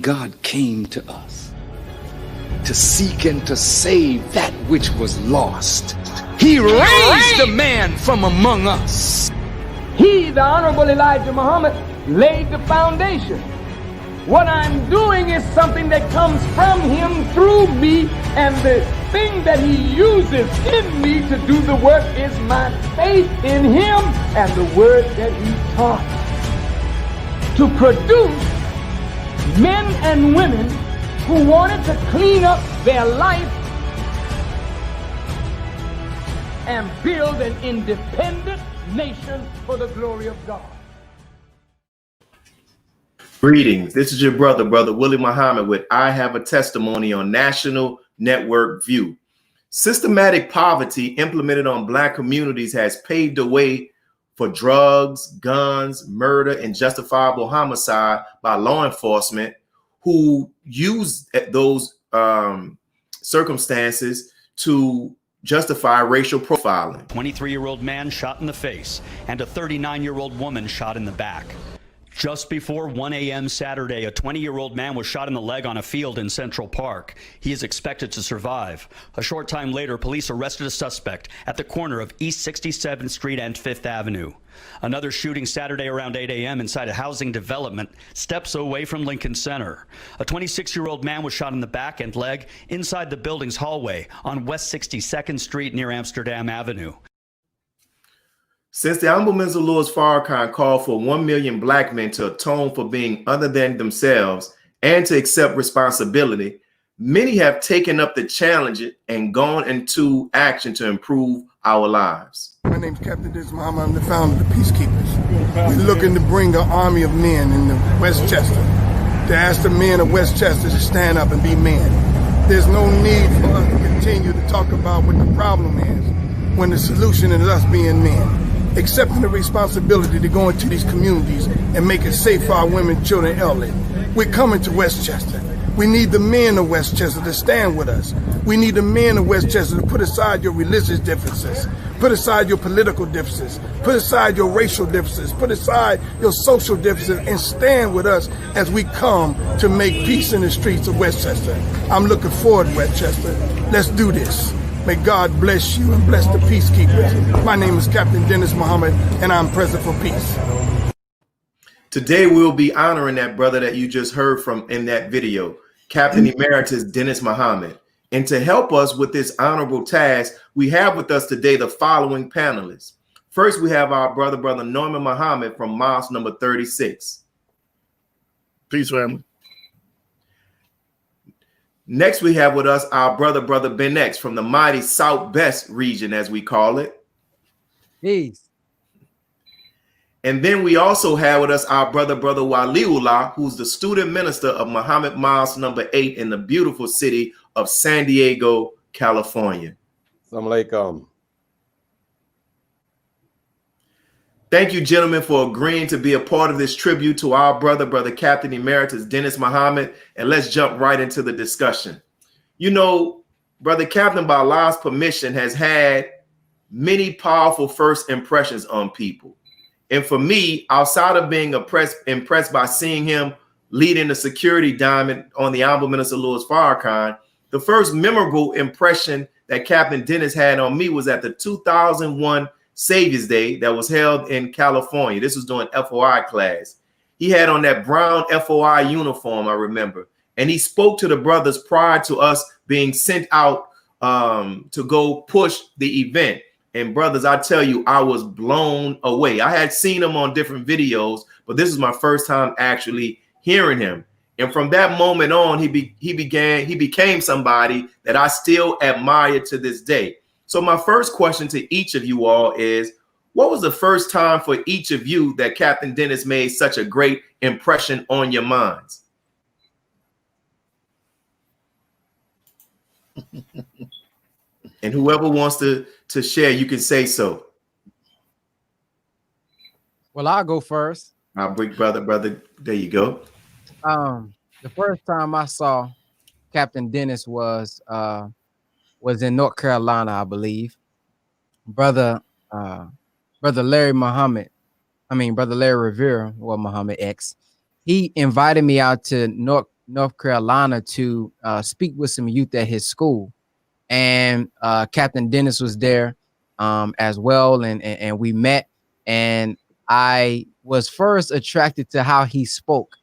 God came to us to seek and to save that which was lost. He raised a man from among us. He, the Honorable Elijah Muhammad, laid the foundation. What I'm doing is something that comes from him through me, and the thing that he uses in me to do the work is my faith in him and the word that he taught. To produce men and women who wanted to clean up their life and build an independent nation for the glory of God. Greetings. This is your brother Willie Muhammad with I Have a Testimony on National Network View. Systematic poverty implemented on Black communities has paved the way for drugs, guns, murder, and justifiable homicide by law enforcement who use those circumstances to justify racial profiling. 23-year-old man shot in the face and a 39-year-old woman shot in the back. Just before 1 a.m. Saturday, a 20-year-old man was shot in the leg on a field in Central Park. He is expected to survive. A short time later, police arrested a suspect at the corner of East 67th Street and 5th Avenue. Another shooting Saturday around 8 a.m. inside a housing development steps away from Lincoln Center. A 26-year-old man was shot in the back and leg inside the building's hallway on West 62nd Street near Amsterdam Avenue. Since the Honorable Minister Louis Farrakhan called for 1 million Black men to atone for being other than themselves and to accept responsibility, many have taken up the challenge and gone into action to improve our lives. My name is Captain Dennis Muhammad. I'm the founder of the Peacekeepers. We're looking to bring an army of men in the Westchester to ask the men of Westchester to stand up and be men. There's no need for us to continue to talk about what the problem is when the solution is us being men. Accepting the responsibility to go into these communities and make it safe for our women, children, elderly. We're coming to Westchester. We need the men of Westchester to stand with us. We need the men of Westchester to put aside your religious differences, put aside your political differences, put aside your racial differences, put aside your social differences, and stand with us as we come to make peace in the streets of Westchester. I'm looking forward, Westchester. Let's do this. May God bless you and bless the Peacekeepers. My name is Captain Dennis Muhammad, and I'm President for Peace. Today, we'll be honoring that brother that you just heard from in that video, Captain Emeritus Dennis Muhammad. And to help us with this honorable task, we have with us today the following panelists. First, we have our brother Norman Muhammad from mosque number 36. Peace, family. Next, we have with us our brother Ben X from the mighty Southwest region, as we call it. Peace. And then we also have with us our brother Waliullah, who's the student minister of Muhammad Mosque number 8 in the beautiful city of San Diego, California. Assalamu alaikum. Thank you, gentlemen, for agreeing to be a part of this tribute to our brother Captain Emeritus Dennis Muhammad. And let's jump right into the discussion. You know, Brother Captain, by Allah's permission, has had many powerful first impressions on people. And for me, outside of being impressed by seeing him leading the security diamond on the Honorable Minister Louis Farrakhan, the first memorable impression that Captain Dennis had on me was at the 2001 Savior's Day that was held in California. This was during FOI class. He had on that brown FOI uniform, I remember, and he spoke to the brothers prior to us being sent out to go push the event. And brothers, I tell you, I was blown away. I had seen him on different videos, but this is my first time actually hearing him. And from that moment on, he became somebody that I still admire to this day. So my first question to each of you all is, what was the first time for each of you that Captain Dennis made such a great impression on your minds? And whoever wants to share, you can say so. Well, I'll go first. Our big brother, there you go. The first time I saw Captain Dennis was in North Carolina, I believe. Brother Larry Rivera, well, Muhammad X, he invited me out to North North Carolina to speak with some youth at his school, and Captain Dennis was there as well, and we met, and I was first attracted to how he spoke.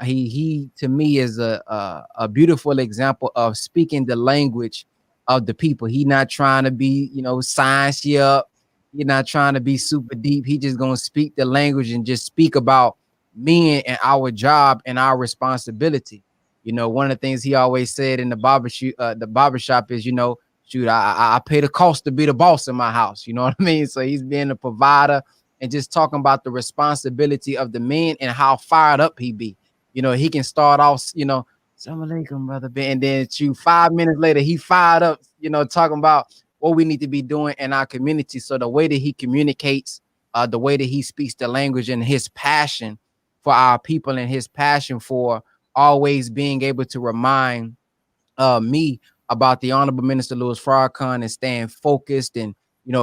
He to me is a beautiful example of speaking the language of the people. He not trying to be, science you up. He's not trying to be super deep. He just gonna speak the language and just speak about men and our job and our responsibility. One of the things he always said in the barbershop is, shoot, I pay the cost to be the boss in my house. You know what I mean? So he's being a provider and just talking about the responsibility of the men and how fired up he be. He can start off, Assalamu alaikum, brother Ben, and then 5 minutes later, he fired up, talking about what we need to be doing in our community. So the way that he communicates, the way that he speaks the language, and his passion for our people, and his passion for always being able to remind me about the Honorable Minister Louis Farrakhan and staying focused and,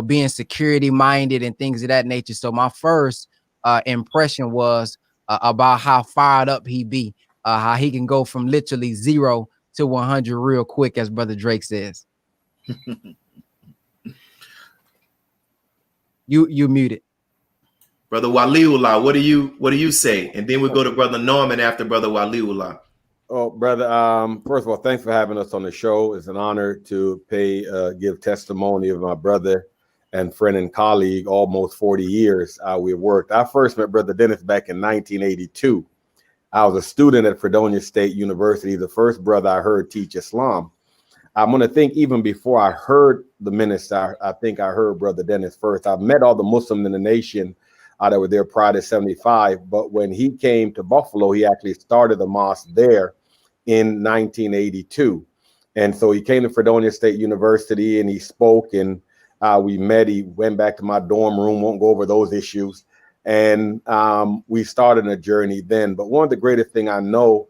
being security minded and things of that nature. So my first impression was about how fired up he be, how he can go from literally 0 to 100 real quick, as Brother Drake says. You muted. Brother Waliullah, what do you say? And then we'll go to Brother Norman after Brother Waliullah. Oh, brother, first of all, thanks for having us on the show. It's an honor to give testimony of my brother and friend and colleague. Almost 40 years we've worked. I first met Brother Dennis back in 1982. I was a student at Fredonia State University, the first brother I heard teach Islam. I'm going to think even before I heard the minister, I think I heard Brother Dennis first. I've met all the Muslims in the nation that were there prior to 75. But when he came to Buffalo, he actually started the mosque there in 1982. And so he came to Fredonia State University and he spoke, and we met. He went back to my dorm room, won't go over those issues. And we started a journey then. But one of the greatest things I know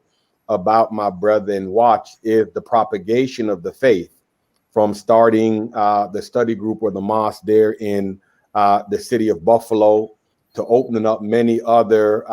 about my brother and watch is the propagation of the faith, from starting the study group or the mosque there in the city of Buffalo to opening up many other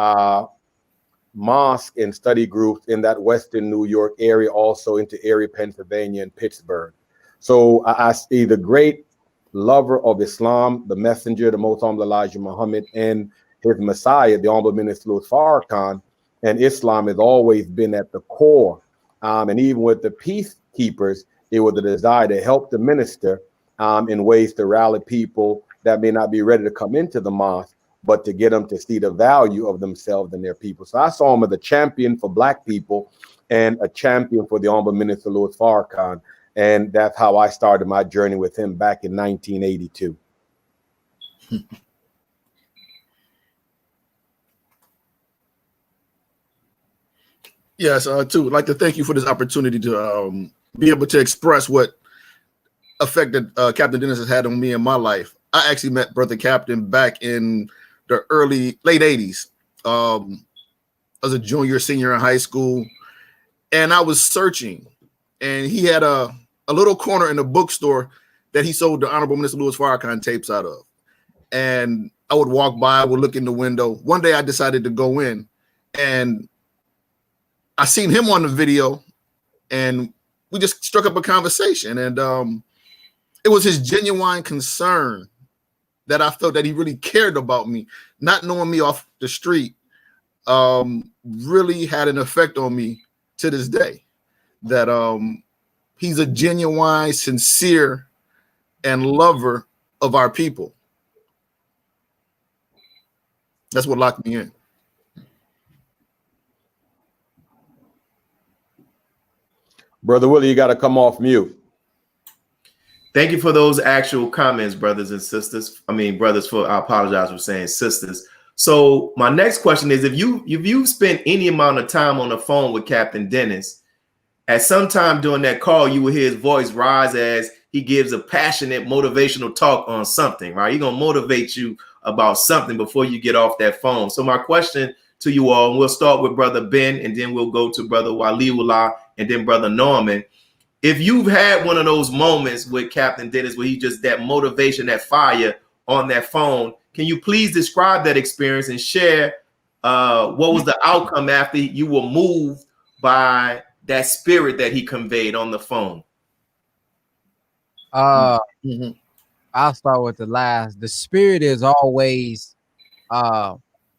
mosque and study groups in that Western New York area, also into Erie, Pennsylvania, and Pittsburgh. So I see the great lover of Islam, the messenger, the most honorable Elijah Muhammad, and his Messiah, the Honorable Minister Louis Farrakhan. And Islam has always been at the core. And even with the peacekeepers, it was a desire to help the minister in ways to rally people that may not be ready to come into the mosque, but to get them to see the value of themselves and their people. So I saw him as a champion for Black people and a champion for the Honorable Minister Louis Farrakhan. And that's how I started my journey with him back in 1982. Yes, too. I'd like to thank you for this opportunity to be able to express what effect that Captain Dennis has had on me in my life. I actually met Brother Captain back in the late 80s. As a junior, senior in high school, and I was searching, and he had a little corner in the bookstore that he sold the Honorable Minister Louis Farrakhan tapes out of. And I would walk by, I would look in the window. One day I decided to go in, and I seen him on the video, and we just struck up a conversation. And it was his genuine concern that I felt that he really cared about me. Not knowing me off the street really had an effect on me to this day. That he's a genuine, sincere, and lover of our people. That's what locked me in. Brother Willie, you got to come off mute. Thank you for those actual comments, brothers and sisters. I mean, brothers, I apologize for saying sisters. So my next question is, if you've spent any amount of time on the phone with Captain Dennis, at some time during that call, you will hear his voice rise as he gives a passionate motivational talk on something, right? He's going to motivate you about something before you get off that phone. So my question to you all, and we'll start with Brother Ben, and then we'll go to Brother Waliullah, and then Brother Norman. If you've had one of those moments with Captain Dennis where he just that motivation, that fire on that phone, can you please describe that experience and share what was the outcome after you were moved by that spirit that he conveyed on the phone? Mhm. I'll start with the last. The spirit is always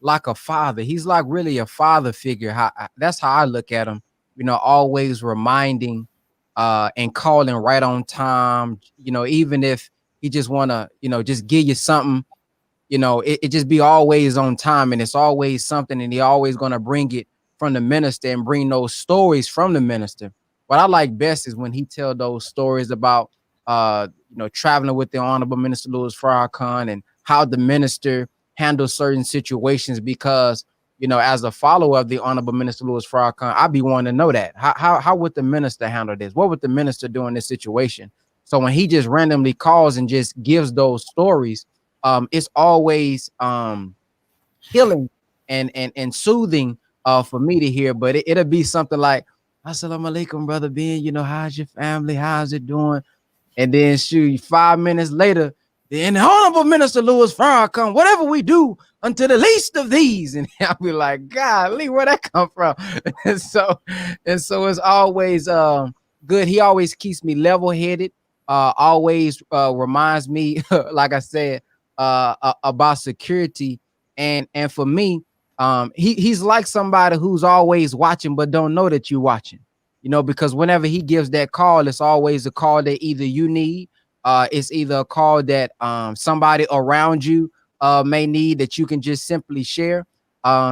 like a father. He's like really a father figure. That's how I look at him. You know, always reminding and calling right on time. You know, even if he just wanna, you know, just give you something, you know, it just be always on time, and it's always something, and he always gonna bring it from the minister and bring those stories from the minister. What I like best is when he tell those stories about you know, traveling with the Honorable Minister Louis Farrakhan and how the minister handles certain situations, because, you know, as a follower of the Honorable Minister Louis Farrakhan, I'd be wanting to know that. How would the minister handle this? What would the minister do in this situation? So when he just randomly calls and just gives those stories, it's always healing and soothing for me to hear. But it'll be something like, Assalamu alaikum, brother Ben, you know, how's your family? How's it doing? And then shoot, 5 minutes later, the Honorable Minister Louis Farrakhan, whatever we do unto the least of these. And I'll be like, golly, where'd that come from? and so it's always good. He always keeps me level-headed, always reminds me, like I said, about security. And for me, he's like somebody who's always watching but don't know that you're watching. You know, because whenever he gives that call, it's always a call that either you need, it's either a call that somebody around you may need, that you can just simply share.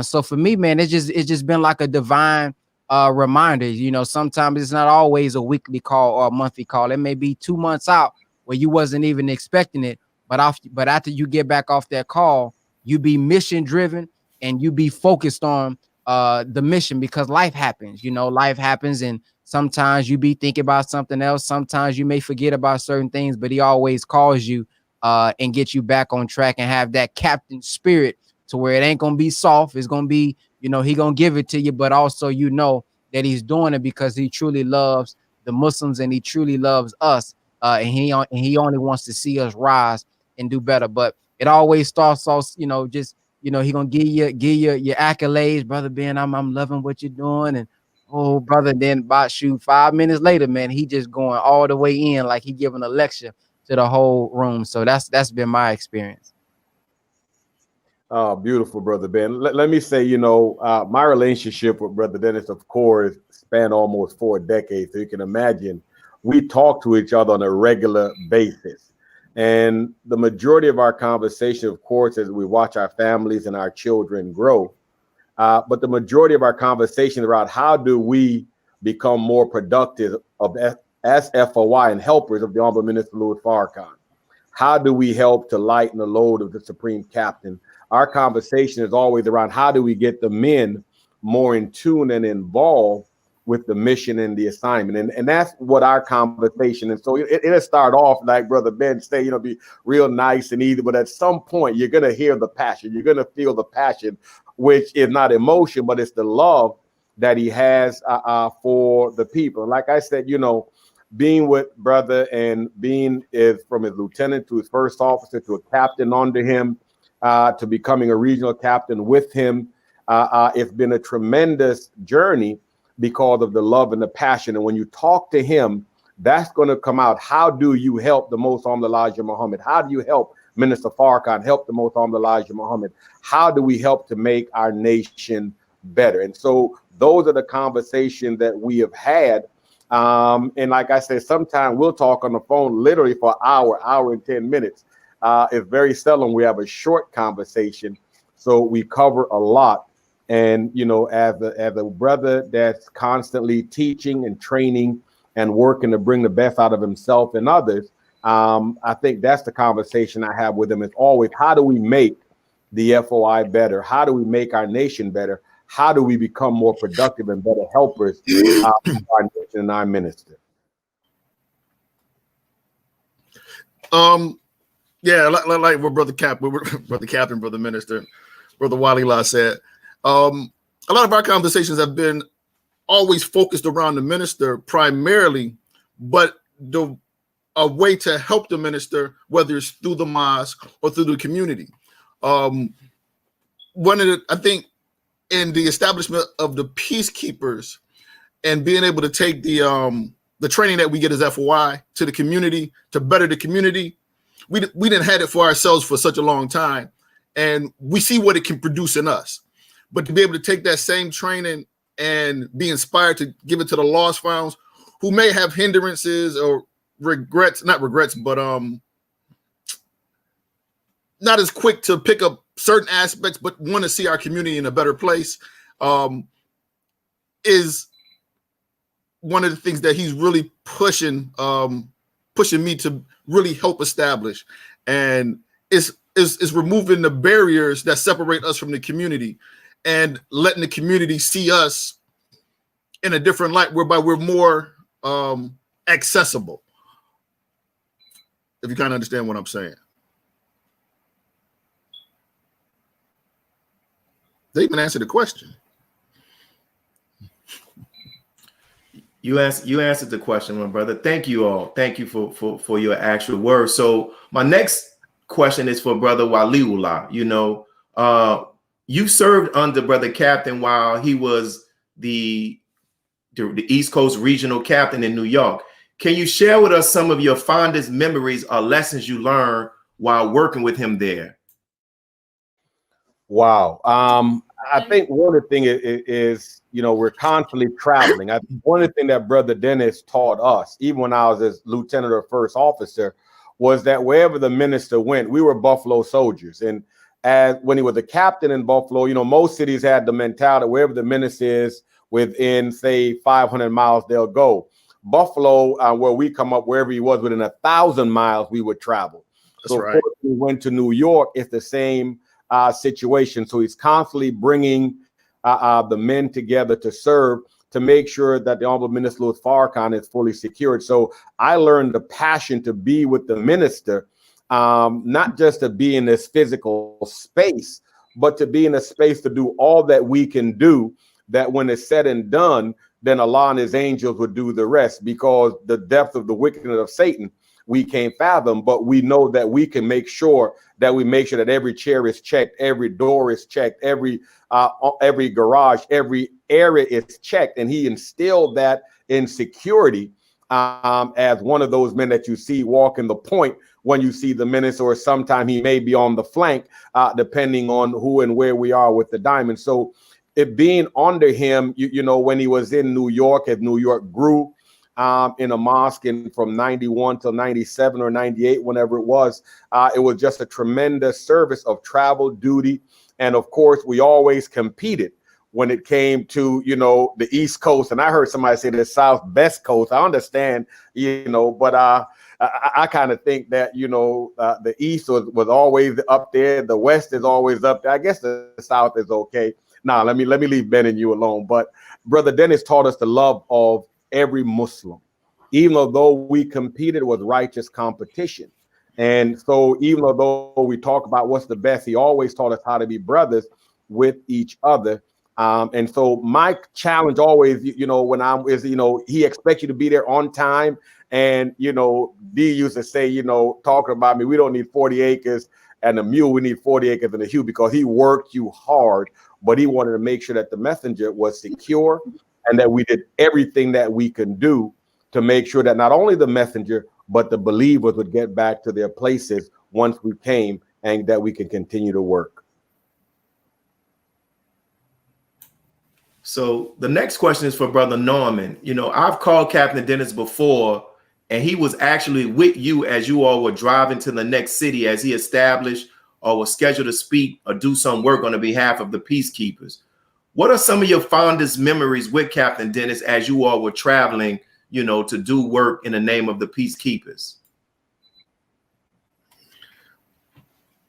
So for me, man, it's just been like a divine reminder. You know, sometimes it's not always a weekly call or a monthly call. It may be 2 months out where you wasn't even expecting it, but after you get back off that call, you be mission driven and you be focused on the mission, because life happens, you know, life happens, and sometimes you be thinking about something else. Sometimes you may forget about certain things, but he always calls you and get you back on track and have that captain spirit to where it ain't gonna be soft. It's gonna be, you know, he gonna give it to you, but also, you know, that he's doing it because he truly loves the Muslims and he truly loves us, and he only wants to see us rise and do better. But it always starts off, you know, just, you know, he gonna give you your accolades, brother Ben. I'm loving what you're doing, and oh, brother. Then about 5 minutes later, man, he just going all the way in like he giving a lecture to the whole room. So that's been my experience. Oh, beautiful, brother Ben. Let me say, you know, my relationship with Brother Dennis, of course, spanned almost 4 decades. So you can imagine we talk to each other on a regular basis. And the majority of our conversation, of course, as we watch our families and our children grow, but the majority of our conversation around how do we become more productive as FOI and helpers of the Honorable Minister Louis Farrakhan. How do we help to lighten the load of the Supreme Captain? Our conversation is always around how do we get the men more in tune and involved with the mission and the assignment. And that's what our conversation. And so it'll start off like Brother Ben say, you know, be real nice and easy, but at some point you're going to hear the passion. You're going to feel the passion, which is not emotion, but it's the love that he has for the people. And like I said, you know, being with brother and being from his lieutenant to his first officer to a captain under him, to becoming a regional captain with him, it's been a tremendous journey because of the love and the passion. And when you talk to him, that's going to come out. How do you help the Most Honorable Elijah Muhammad? How do you help Minister Farrakhan help the Most Honorable Elijah Muhammad? How do we help to make our nation better? And so those are the conversations that we have had. And like I said, sometimes we'll talk on the phone literally for an hour and 10 minutes. It's very seldom we have a short conversation. So we cover a lot. And, you know, as a brother that's constantly teaching and training and working to bring the best out of himself and others, I think that's the conversation I have with him. It's always, how do we make the FOI better? How do we make our nation better? How do we become more productive and better helpers for our nation and our minister? Yeah, like what Brother Captain, Brother Minister, Brother Walila said. A lot of our conversations have been always focused around the minister primarily, but a way to help the minister, whether it's through the mosque or through the community. I think in the establishment of the peacekeepers, and being able to take the training that we get as FOI to the community, to better the community. We didn't have it for ourselves for such a long time, and we see what it can produce in us. But to be able to take that same training and be inspired to give it to the lost founds who may have hindrances or regrets, not regrets, but not as quick to pick up certain aspects, but want to see our community in a better place, is one of the things that he's really pushing me to really help establish. And is removing the barriers that separate us from the community and letting the community see us in a different light, whereby we're more accessible. If you kind of understand what I'm saying. They even answered the question. You answered the question, my brother. Thank you all. Thank you for your actual words. So my next question is for Brother Waliullah. You know, you served under Brother Captain while he was the East Coast regional captain in New York. Can you share with us some of your fondest memories or lessons you learned while working with him there? Wow. I think one of the things is, you know, we're constantly traveling. I think one of the things that Brother Dennis taught us, even when I was as lieutenant or first officer, was that wherever the minister went, we were Buffalo soldiers. And as when he was a captain in Buffalo, you know, most cities had the mentality wherever the minister is within, say, 500 miles, they'll go. Buffalo, where we come up, wherever he was within 1,000 miles, we would travel. That's so right. Of course, we went to New York. It's the same situation. So he's constantly bringing the men together to serve, to make sure that the Honorable Minister Louis Farrakhan is fully secured. So I learned the passion to be with the minister, not just to be in this physical space, but to be in a space to do all that we can do, that when it's said and done, then Allah and his angels would do the rest, because the depth of the wickedness of Satan we can't fathom, but we know that we can make sure that every chair is checked, every door is checked, every garage, every area is checked. And he instilled that in security as one of those men that you see walking the point when you see the minister, or sometime he may be on the flank, depending on who and where we are with the diamond. So it being under him, you know, when he was in New York, as New York grew, in a mosque, and from 91 till 97 or 98, whenever it was just a tremendous service of travel duty. And of course, we always competed when it came to, you know, the East Coast. And I heard somebody say the South Best Coast. I understand, you know, but I kind of think that, you know, the East was always up there. The West is always up there. I guess the South is okay. Now, let me leave Ben and you alone. But Brother Dennis taught us the love of every Muslim, even though we competed with righteous competition. And so even though we talk about what's the best, he always taught us how to be brothers with each other. And so my challenge always, you know, he expects you to be there on time. And, you know, D used to say, you know, talking about me, we don't need 40 acres and a mule, we need 40 acres and a hue, because he worked you hard, but he wanted to make sure that the messenger was secure, and that we did everything that we can do to make sure that not only the messenger, but the believers would get back to their places once we came, and that we can continue to work. So the next question is for Brother Norman. You know, I've called Captain Dennis before, and he was actually with you as you all were driving to the next city, as he established or was scheduled to speak or do some work on the behalf of the peacekeepers. What are some of your fondest memories with Captain Dennis as you all were traveling, you know, to do work in the name of the peacekeepers?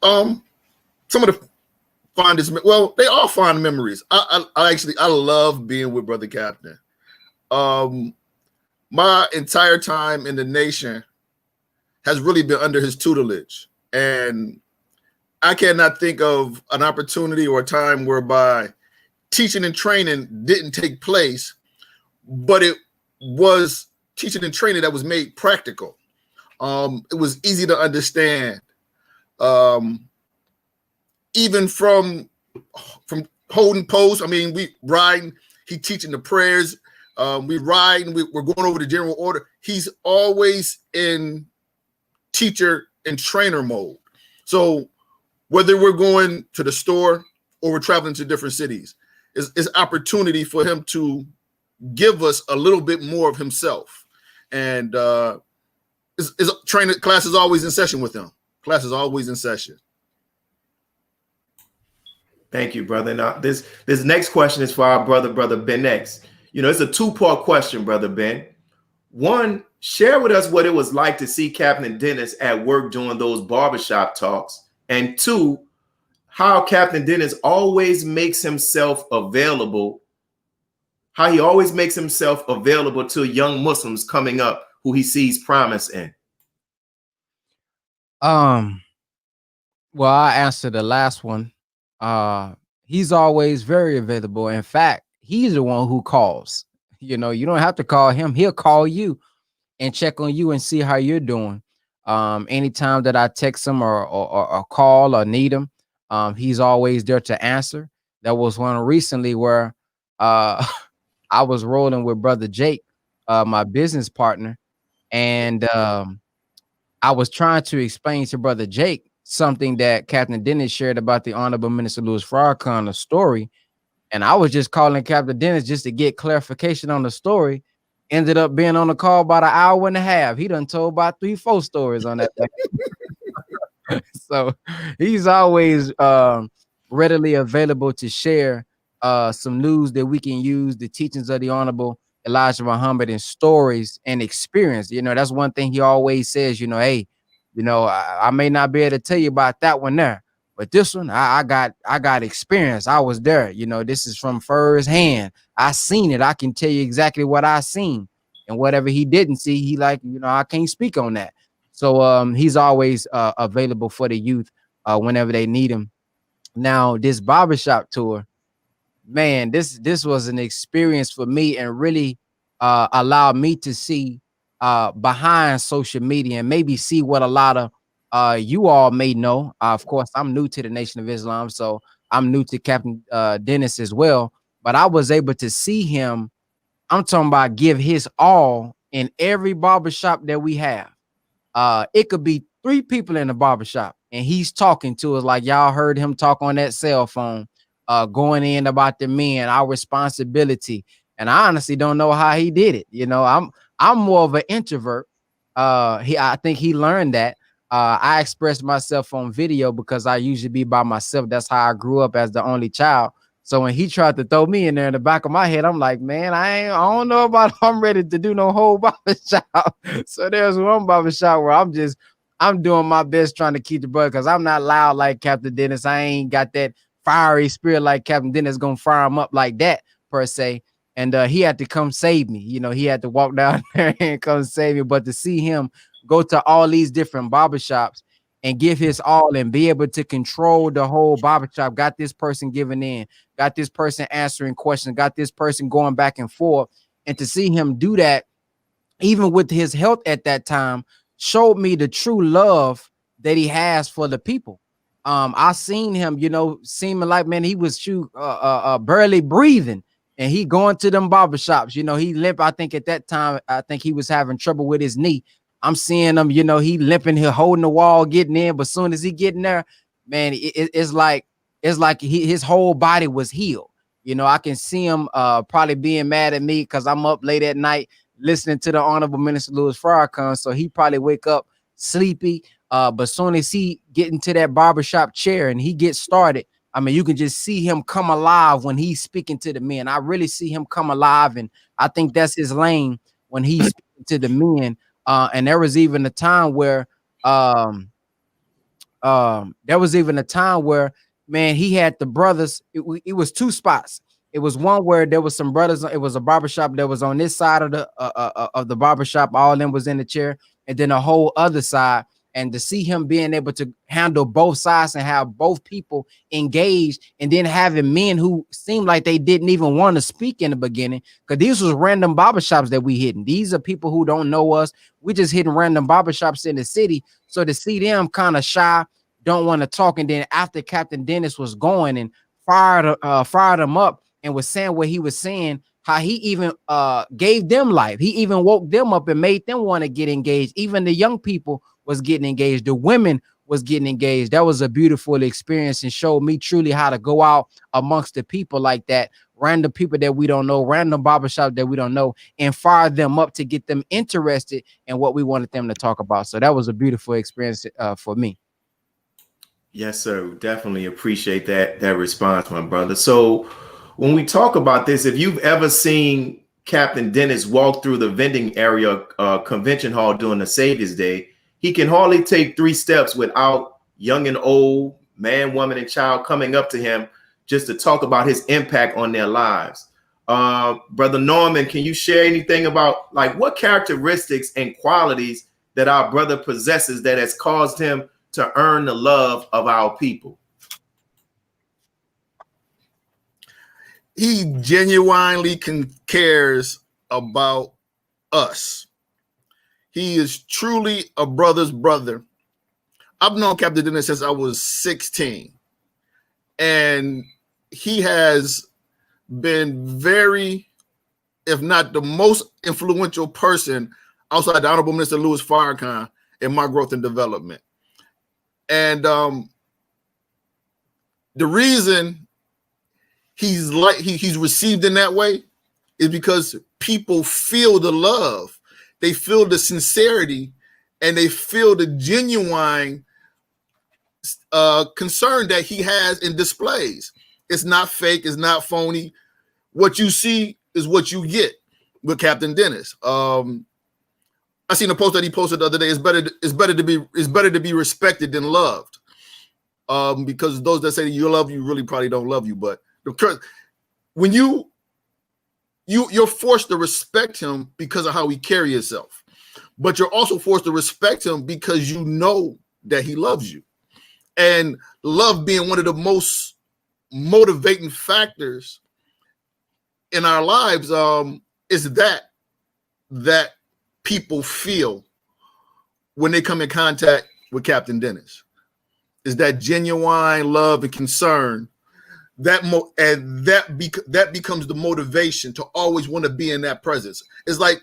Some of the fondest, well, they are fond memories. I love being with Brother Captain. My entire time in the nation has really been under his tutelage, and I cannot think of an opportunity or a time whereby teaching and training didn't take place, but it was teaching and training that was made practical. It was easy to understand. Even from holding posts, I mean, we riding, he teaching the prayers, We ride and we're going over the general order. He's always in teacher and trainer mode. So whether we're going to the store or we're traveling to different cities, is opportunity for him to give us a little bit more of himself. And is training class is always in session with him. Class is always in session. Thank you, brother. Now, this next question is for our brother Ben X. You know, it's a two-part question, brother Ben. One, share with us what it was like to see Captain Dennis at work during those barbershop talks. And two, how Captain Dennis always makes himself available, how he always makes himself available to young Muslims coming up who he sees promise in. Well, I answered the last one. He's always very available. In fact, he's the one who calls. You know, you don't have to call him. He'll call you and check on you and see how you're doing. Anytime that I text him or call or need him, he's always there to answer. There was one recently where I was rolling with Brother Jake, my business partner, and I was trying to explain to Brother Jake something that Captain Dennis shared about the Honorable Minister Louis Farrakhan, a story. And I was just calling Captain Dennis just to get clarification on the story. Ended up being on the call about an hour and a half. He done told about 3-4 stories on that thing. So he's always readily available to share some news that we can use, the teachings of the Honorable Elijah Muhammad and stories and experience. You know, that's one thing he always says, you know, hey, you know, I may not be able to tell you about that one there, but this one, I got experience. I was there. You know, this is from first hand. I seen it. I can tell you exactly what I seen, and whatever he didn't see, he like, you know, I can't speak on that. So he's always available for the youth whenever they need him. Now, this barbershop tour, man, this was an experience for me and really allowed me to see behind social media and maybe see what a lot of you all may know. Of course, I'm new to the Nation of Islam, so I'm new to Captain Dennis as well. But I was able to see him, I'm talking about give his all in every barbershop that we have. It could be 3 people in the barbershop, and he's talking to us like y'all heard him talk on that cell phone, going in about the men, our responsibility. And I honestly don't know how he did it. You know, I'm more of an introvert. I think he learned that. I express myself on video because I usually be by myself. That's how I grew up as the only child. So when he tried to throw me in there in the back of my head, I'm like, man, I don't know about I'm ready to do no whole barbershop. So there's one barbershop where I'm doing my best trying to keep the brother, because I'm not loud like Captain Dennis. I ain't got that fiery spirit like Captain Dennis gonna fire him up like that per se. And he had to come save me. You know, he had to walk down there and come save me. But to see him go to all these different barbershops and give his all and be able to control the whole barbershop, got this person giving in, got this person answering questions, got this person going back and forth. And to see him do that, even with his health at that time, showed me the true love that he has for the people. I seen him, you know, seeming like, man, he was barely breathing. And he going to them barbershops, you know, he limp. I think at that time, I think he was having trouble with his knee. I'm seeing him, you know, he limping here, holding the wall, getting in. But as soon as he getting there, man, it's like his whole body was healed. You know, I can see him probably being mad at me because I'm up late at night listening to the Honorable Minister Louis Farrakhan. So he probably wake up sleepy. But as soon as he get into that barbershop chair and he gets started, I mean, you can just see him come alive when he's speaking to the men. I really see him come alive. And I think that's his lane when he's speaking to the men. And there was even a time where man, he had the brothers. It was 2 spots. It was one where there was some brothers. It was a barbershop that was on this side of the barbershop. All of them was in the chair, and then a whole other side. And to see him being able to handle both sides and have both people engaged, and then having men who seemed like they didn't even want to speak in the beginning, because these was random barbershops that we hitting. These are people who don't know us. We just hitting random barbershops in the city. So to see them kind of shy, don't want to talk, and then after Captain Dennis was going and fired him up and was saying what he was saying, how he even gave them life. He even woke them up and made them want to get engaged. Even the young people was getting engaged. The women was getting engaged. That was a beautiful experience and showed me truly how to go out amongst the people like that, random people that we don't know, random barbershop that we don't know, and fire them up to get them interested in what we wanted them to talk about. So that was a beautiful experience for me. Yes, sir. Definitely appreciate that response, my brother. So when we talk about this, if you've ever seen Captain Dennis walk through the vending area convention hall during the Savior's Day, he can hardly take 3 steps without young and old, man, woman, and child coming up to him just to talk about his impact on their lives. Brother Norman, can you share anything about like what characteristics and qualities that our brother possesses that has caused him to earn the love of our people? He genuinely cares about us. He is truly a brother's brother. I've known Captain Dennis since I was 16, and he has been very, if not the most influential person outside the Honorable Minister Louis Farrakhan in my growth and development. And the reason he's received in that way is because people feel the love, they feel the sincerity, and they feel the genuine concern that he has and displays. It's not fake, it's not phony. What you see is what you get with Captain Dennis. I seen a post that he posted the other day. It's better to be respected than loved. Because those that say you love you really probably don't love you. But when you're forced to respect him because of how he carries himself, but you're also forced to respect him because you know that he loves you. And love being one of the most motivating factors in our lives is that people feel when they come in contact with Captain Dennis, is that genuine love and concern that becomes the motivation to always want to be in that presence. It's like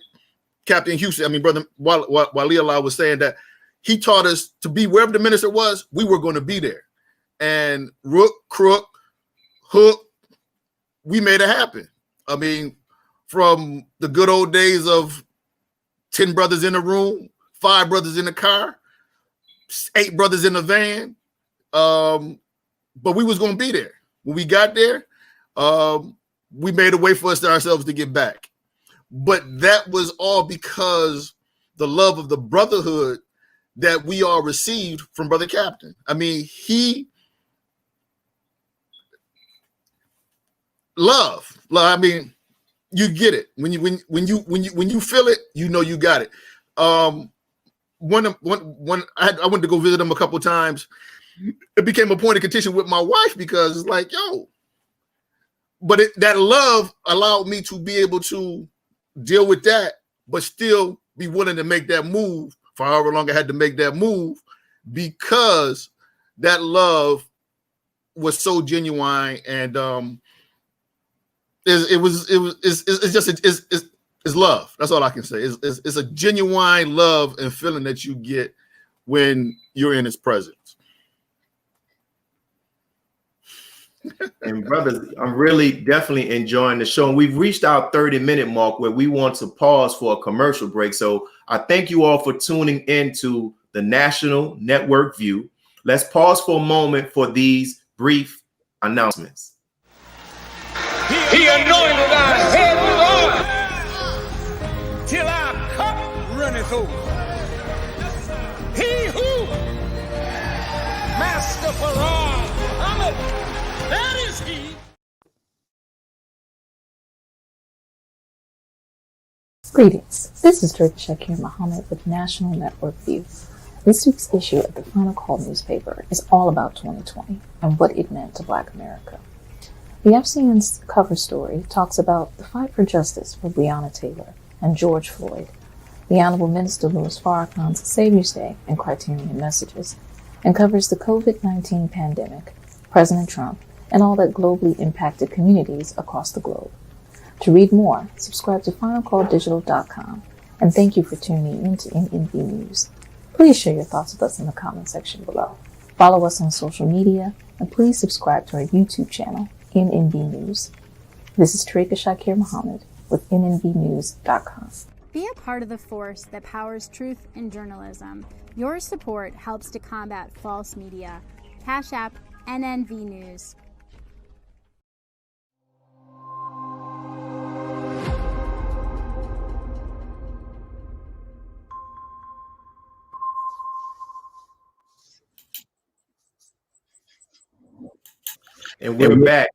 Captain Houston, I mean, brother, while Leola was saying that he taught us to be wherever the minister was, we were going to be there. And Rook, Crook, Hook, we made it happen. I mean, from the good old days of 10 brothers in a room, 5 brothers in the car, 8 brothers in the van. But we was going to be there. When we got there, we made a way for ourselves to get back. But that was all because the love of the brotherhood that we all received from Brother Captain. I mean, love. I mean, you get it when you feel it, you know you got it. When I went to go visit him a couple times, it became a point of contention with my wife because it's like, yo, but that love allowed me to be able to deal with that, but still be willing to make that move for however long I had to make that move, because that love was so genuine. And it's love. That's all I can say. It's a genuine love and feeling that you get when you're in his presence. And brothers, I'm really definitely enjoying the show. And we've reached our 30-minute mark where we want to pause for a commercial break. So I thank you all for tuning into the National Network View. Let's pause for a moment for these brief announcements. He anointed our head with oil till our cup runneth over. He who, Master Farrakhan, that is he. Greetings. This is Dirk Shakir Muhammad with National Network View. This week's issue of the Final Call newspaper is all about 2020 and what it meant to Black America. The FCN's cover story talks about the fight for justice for Breonna Taylor and George Floyd, the Honorable Minister Louis Farrakhan's Savior's Day and Criterion messages, and covers the COVID-19 pandemic, President Trump, and all that globally impacted communities across the globe. To read more, subscribe to finalcalldigital.com. And thank you for tuning in to NNV News. Please share your thoughts with us in the comment section below. Follow us on social media, and please subscribe to our YouTube channel, NNV News. This is Tarika Shakir Muhammad with NNVnews.com. Be a part of the force that powers truth in journalism. Your support helps to combat false media. Cash App, NNV News. And we're back.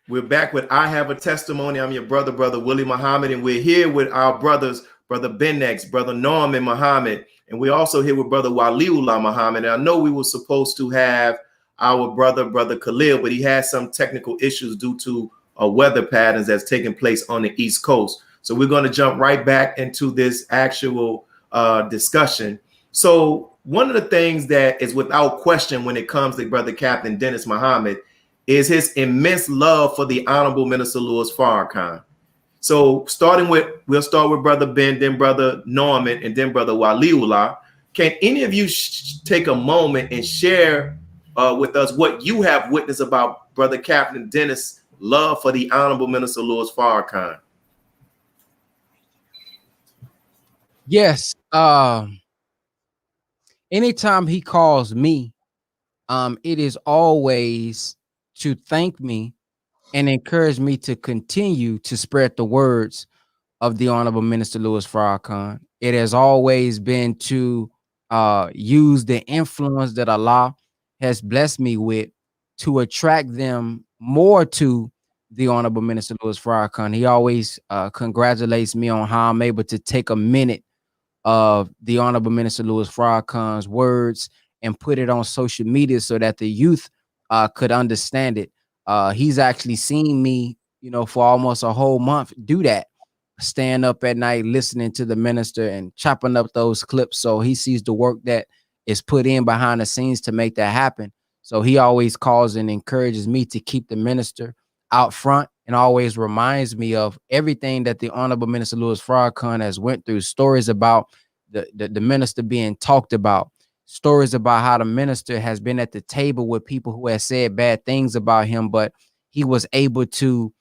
We're back with I Have a Testimony. I'm your brother, Brother Willie Muhammad, and we're here with our brothers, Brother Benex, Brother Norman Muhammad, and we're also here with Brother Waliullah Muhammad. And I know we were supposed to have our Brother Khalil, but he has some technical issues due to weather patterns that's taking place on the East Coast. So we're going to jump right back into this actual discussion. So one of the things that is without question when it comes to Brother Captain Dennis Muhammad is his immense love for the Honorable Minister Louis Farrakhan. So we'll start with Brother Ben, then Brother Norman, and then Brother Waliullah. Can any of you take a moment and share with us what you have witnessed about Brother Captain Dennis' love for the Honorable Minister Louis Farrakhan? Yes. Anytime he calls me, it is always to thank me and encourage me to continue to spread the words of the Honorable Minister Louis Farrakhan. It has always been to use the influence that Allah has blessed me with to attract them more to the Honorable Minister Louis Farrakhan. He always congratulates me on how I'm able to take a minute of the Honorable Minister Louis Farrakhan's words and put it on social media so that the youth could understand it. He's actually seen me, for almost a whole month do that, stand up at night, listening to the minister and chopping up those clips. So he sees the work that is put in behind the scenes to make that happen. So he always calls and encourages me to keep the minister out front and always reminds me of everything that the Honorable Minister Louis Farrakhan has went through, stories about the minister being talked about, stories about how the minister has been at the table with people who have said bad things about him, but he was able to,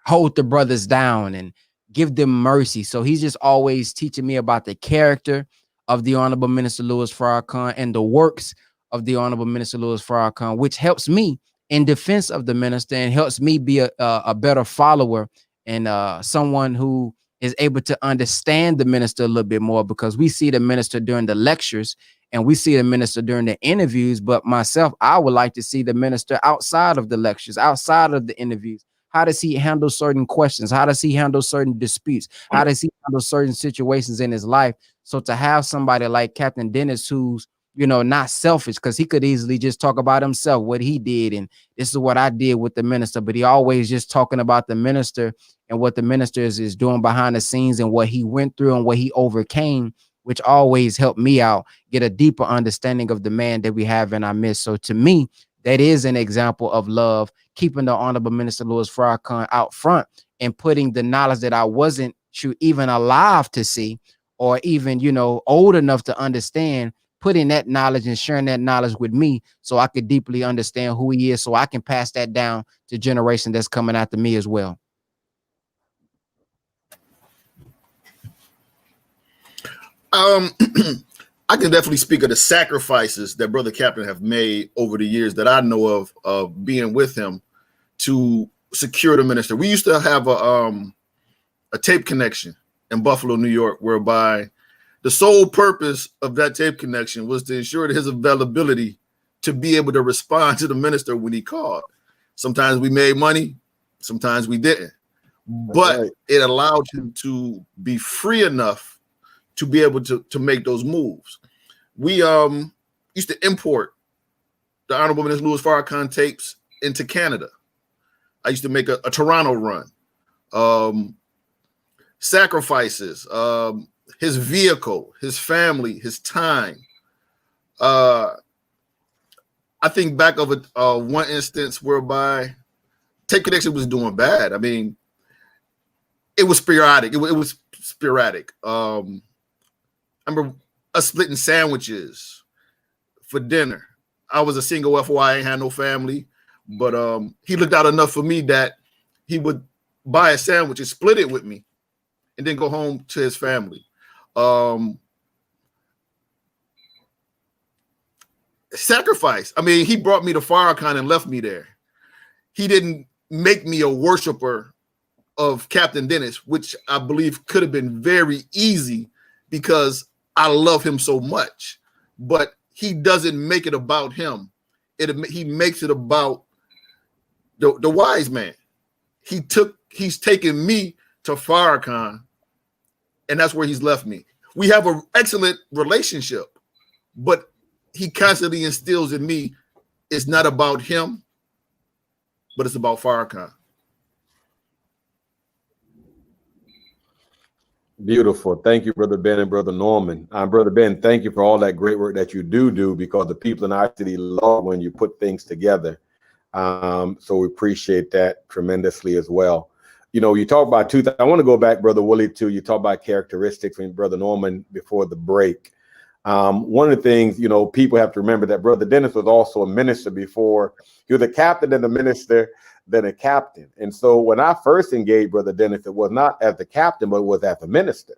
hold the brothers down and give them mercy. So he's just always teaching me about the character of the Honorable Minister Louis Farrakhan and the works of the Honorable Minister Louis Farrakhan, which helps me in defense of the minister and helps me be a better follower and someone who is able to understand the minister a little bit more, because we see the minister during the lectures and we see the minister during the interviews. But myself, I would like to see the minister outside of the lectures, outside of the interviews. How does he handle certain questions? How does he handle certain disputes? How does he handle certain situations in his life? So to have somebody like Captain Dennis, who's, not selfish, because he could easily just talk about himself, what he did, and this is what I did with the minister, but he always just talking about the minister and what the minister is doing behind the scenes and what he went through and what he overcame, which always helped me out get a deeper understanding of the man that we have in our midst. So to me, that is an example of love, keeping the Honorable Minister Louis Farrakhan out front and putting the knowledge that I wasn't even alive to see or even, old enough to understand, putting that knowledge and sharing that knowledge with me so I could deeply understand who he is, so I can pass that down to generation that's coming after me as well. I can definitely speak of the sacrifices that Brother Captain have made over the years that I know of being with him to secure the minister. We used to have a tape connection in Buffalo, New York, whereby the sole purpose of that tape connection was to ensure his availability to be able to respond to the minister when he called. Sometimes we made money, sometimes we didn't, but it allowed him to be free enough to be able to make those moves. We used to import the Honorable Minister Louis Farrakhan tapes into Canada. I used to make a Toronto run. Sacrifices, his vehicle, his family, his time. I think back of one instance whereby Tape Connection was doing bad. I mean, it was sporadic. It was sporadic. I remember us splitting sandwiches for dinner. I was a single FOI, I ain't had no family, but he looked out enough for me that he would buy a sandwich and split it with me and then go home to his family. Sacrifice. I mean, he brought me to FARRAKHAN and left me there. He didn't make me a worshiper of Captain Dennis, which I believe could have been very easy because I love him so much. But he doesn't make it about him. He makes it about the wise man. He's taken me to FARRAKHAN, and that's where he's left me. We have an excellent relationship, but he constantly instills in me it's not about him, but it's about FARRAKHAN. Beautiful. Thank you, Brother Ben and Brother Norman. Brother Ben, thank you for all that great work that you do, because the people in our city love when you put things together. So we appreciate that tremendously as well. You know, you talk about two things. I want to go back, Brother Willie, too. You talk about characteristics from Brother Norman before the break. One of the things, you know, people have to remember that Brother Dennis was also a minister before. He was a captain and a minister, then a captain. And so when I first engaged Brother Dennis, it was not as the captain, but it was as a minister.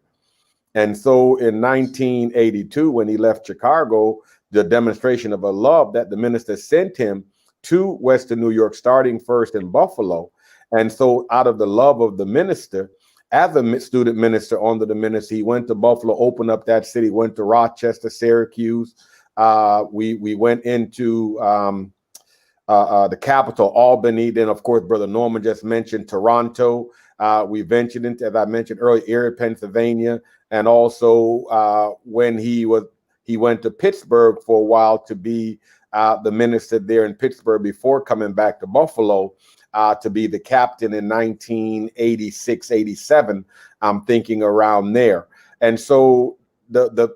And so in 1982, when he left Chicago, the demonstration of a love that the minister sent him to Western New York, starting first in Buffalo. And so out of the love of the minister, as a student minister under the ministry, he went to Buffalo, opened up that city, went to Rochester, Syracuse. We went into the capital, Albany. Then, of course, Brother Norman just mentioned Toronto. We ventured into, as I mentioned earlier, Erie, Pennsylvania. And also when he went to Pittsburgh for a while to be the minister there in Pittsburgh before coming back to Buffalo to be the captain in 1986, 87. I'm thinking around there. And so the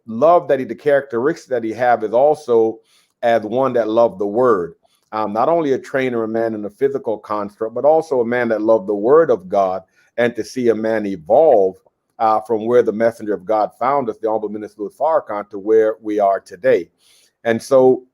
love that the characteristics that he have is also as one that loved the word. Not only a trainer, a man in a physical construct, but also a man that loved the word of God, and to see a man evolve from where the messenger of God found us, the Honorable Minister Louis Farrakhan, to where we are today. And so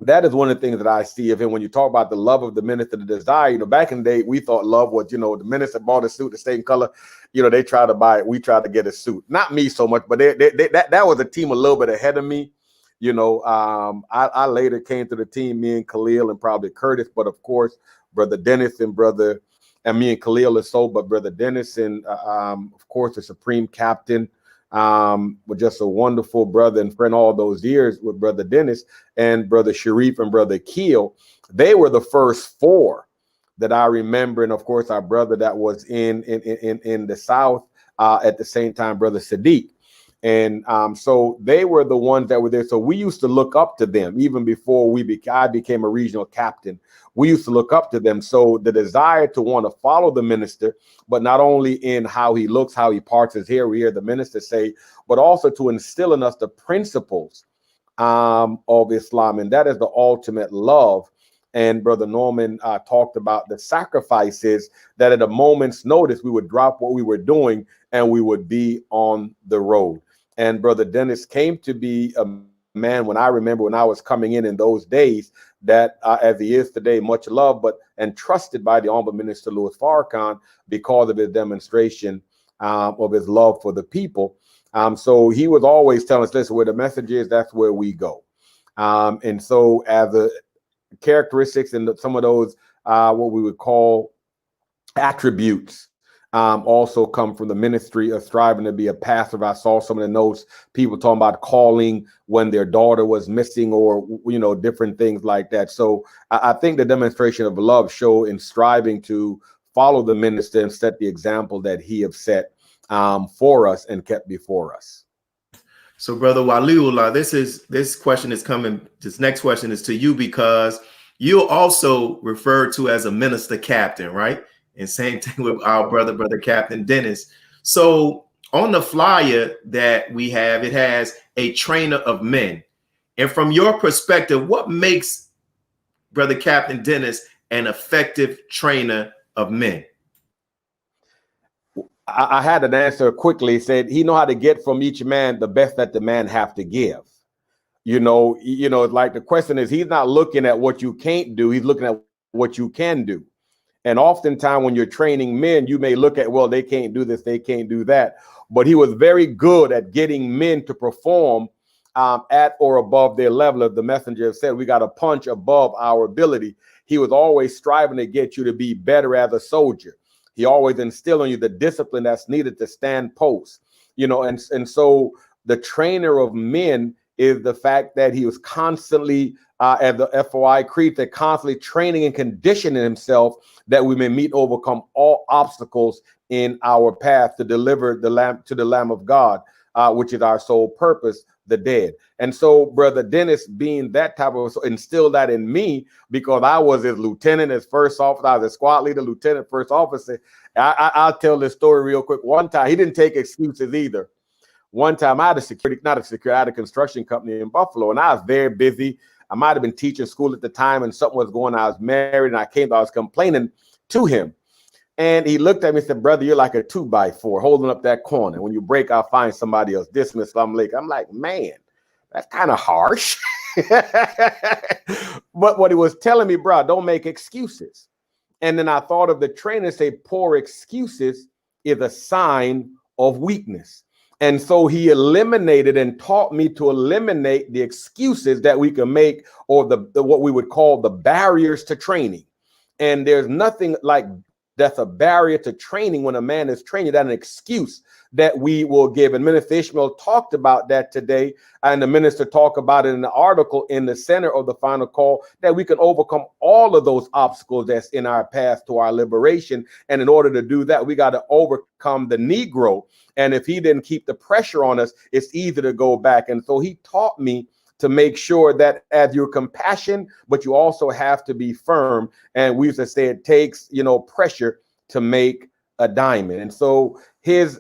that is one of the things that I see of him when you talk about the love of the minister, the desire. You know, back in the day, we thought love was, you know, the minister bought a suit the same color. You know, they try to buy it. We try to get a suit. Not me so much, but that was a team a little bit ahead of me. You know, I later came to the team, me and Khalil and probably Curtis, but of course, Brother Dennis and me and Khalil is so, but Brother Dennis and of course, the Supreme Captain, was just a wonderful brother and friend all those years with Brother Dennis and Brother Sharif and Brother Keel. They were the first four that I remember. And of course, our brother that was in the South at the same time, Brother Sadiq. And so they were the ones that were there. So we used to look up to them even before I became a regional captain. We used to look up to them. So the desire to want to follow the minister, but not only in how he looks, how he parts his hair, we hear the minister say, but also to instill in us the principles of Islam. And that is the ultimate love. And Brother Norman talked about the sacrifices that at a moment's notice, we would drop what we were doing and we would be on the road. And Brother Dennis came to be a man, when I remember when I was coming in those days, that as he is today, much loved and trusted by the Honorable Minister Louis Farrakhan because of his demonstration of his love for the people. So he was always telling us, listen, where the message is, that's where we go. And so as a characteristics and some of those what we would call attributes also come from the ministry of striving to be a pastor. I saw some of the notes, people talking about calling when their daughter was missing, or, you know, different things like that. So I think the demonstration of love show in striving to follow the minister and set the example that he have set for us and kept before us. So, Brother Waliullah, this question is coming. This next question is to you, because you also referred to as a minister captain, right? And same thing with our brother Captain Dennis. So on the flyer that we have, it has a trainer of men. And from your perspective, what makes Brother Captain Dennis an effective trainer of men? I had an answer quickly. Said he know how to get from each man the best that the man have to give. It's like the question is, he's not looking at what you can't do. He's looking at what you can do. And oftentimes when you're training men, you may look at, well, they can't do this, they can't do that. But he was very good at getting men to perform at or above their level. As the messenger said, we got to punch above our ability. He was always striving to get you to be better as a soldier. He always instilled in you the discipline that's needed to stand post, and so the trainer of men is the fact that he was constantly, as the FOI creed, that constantly training and conditioning himself that we may meet, overcome all obstacles in our path to deliver the Lamb of God, which is our sole purpose, the dead. And so Brother Dennis, being that type of, instilled that in me, because I was his lieutenant, his first officer, I was a squad leader, lieutenant, first officer. I'll tell this story real quick. One time, he didn't take excuses either. One time I had I had a construction company in Buffalo, and I was very busy. I might have been teaching school at the time, and something was going on. I was married, and I was complaining to him. And he looked at me and said, "Brother, you're like a 2x4 holding up that corner. When you break, I'll find somebody else." Dismiss Slum Lake. I'm like, man, that's kind of harsh. But what he was telling me, bro, don't make excuses. And then I thought of the trainer say, poor excuses is a sign of weakness. And so he eliminated and taught me to eliminate the excuses that we can make, or the what we would call the barriers to training. And there's nothing like that's a barrier to training when a man is training, that's an excuse that we will give. And Minister Ishmael talked about that today, and the minister talked about it in the article in the center of the final call, that we can overcome all of those obstacles that's in our path to our liberation. And in order to do that, we got to overcome the Negro. And if he didn't keep the pressure on us, it's easy to go back. And so he taught me to make sure that as you're compassionate, but you also have to be firm. And we used to say it takes, pressure to make a diamond. And so his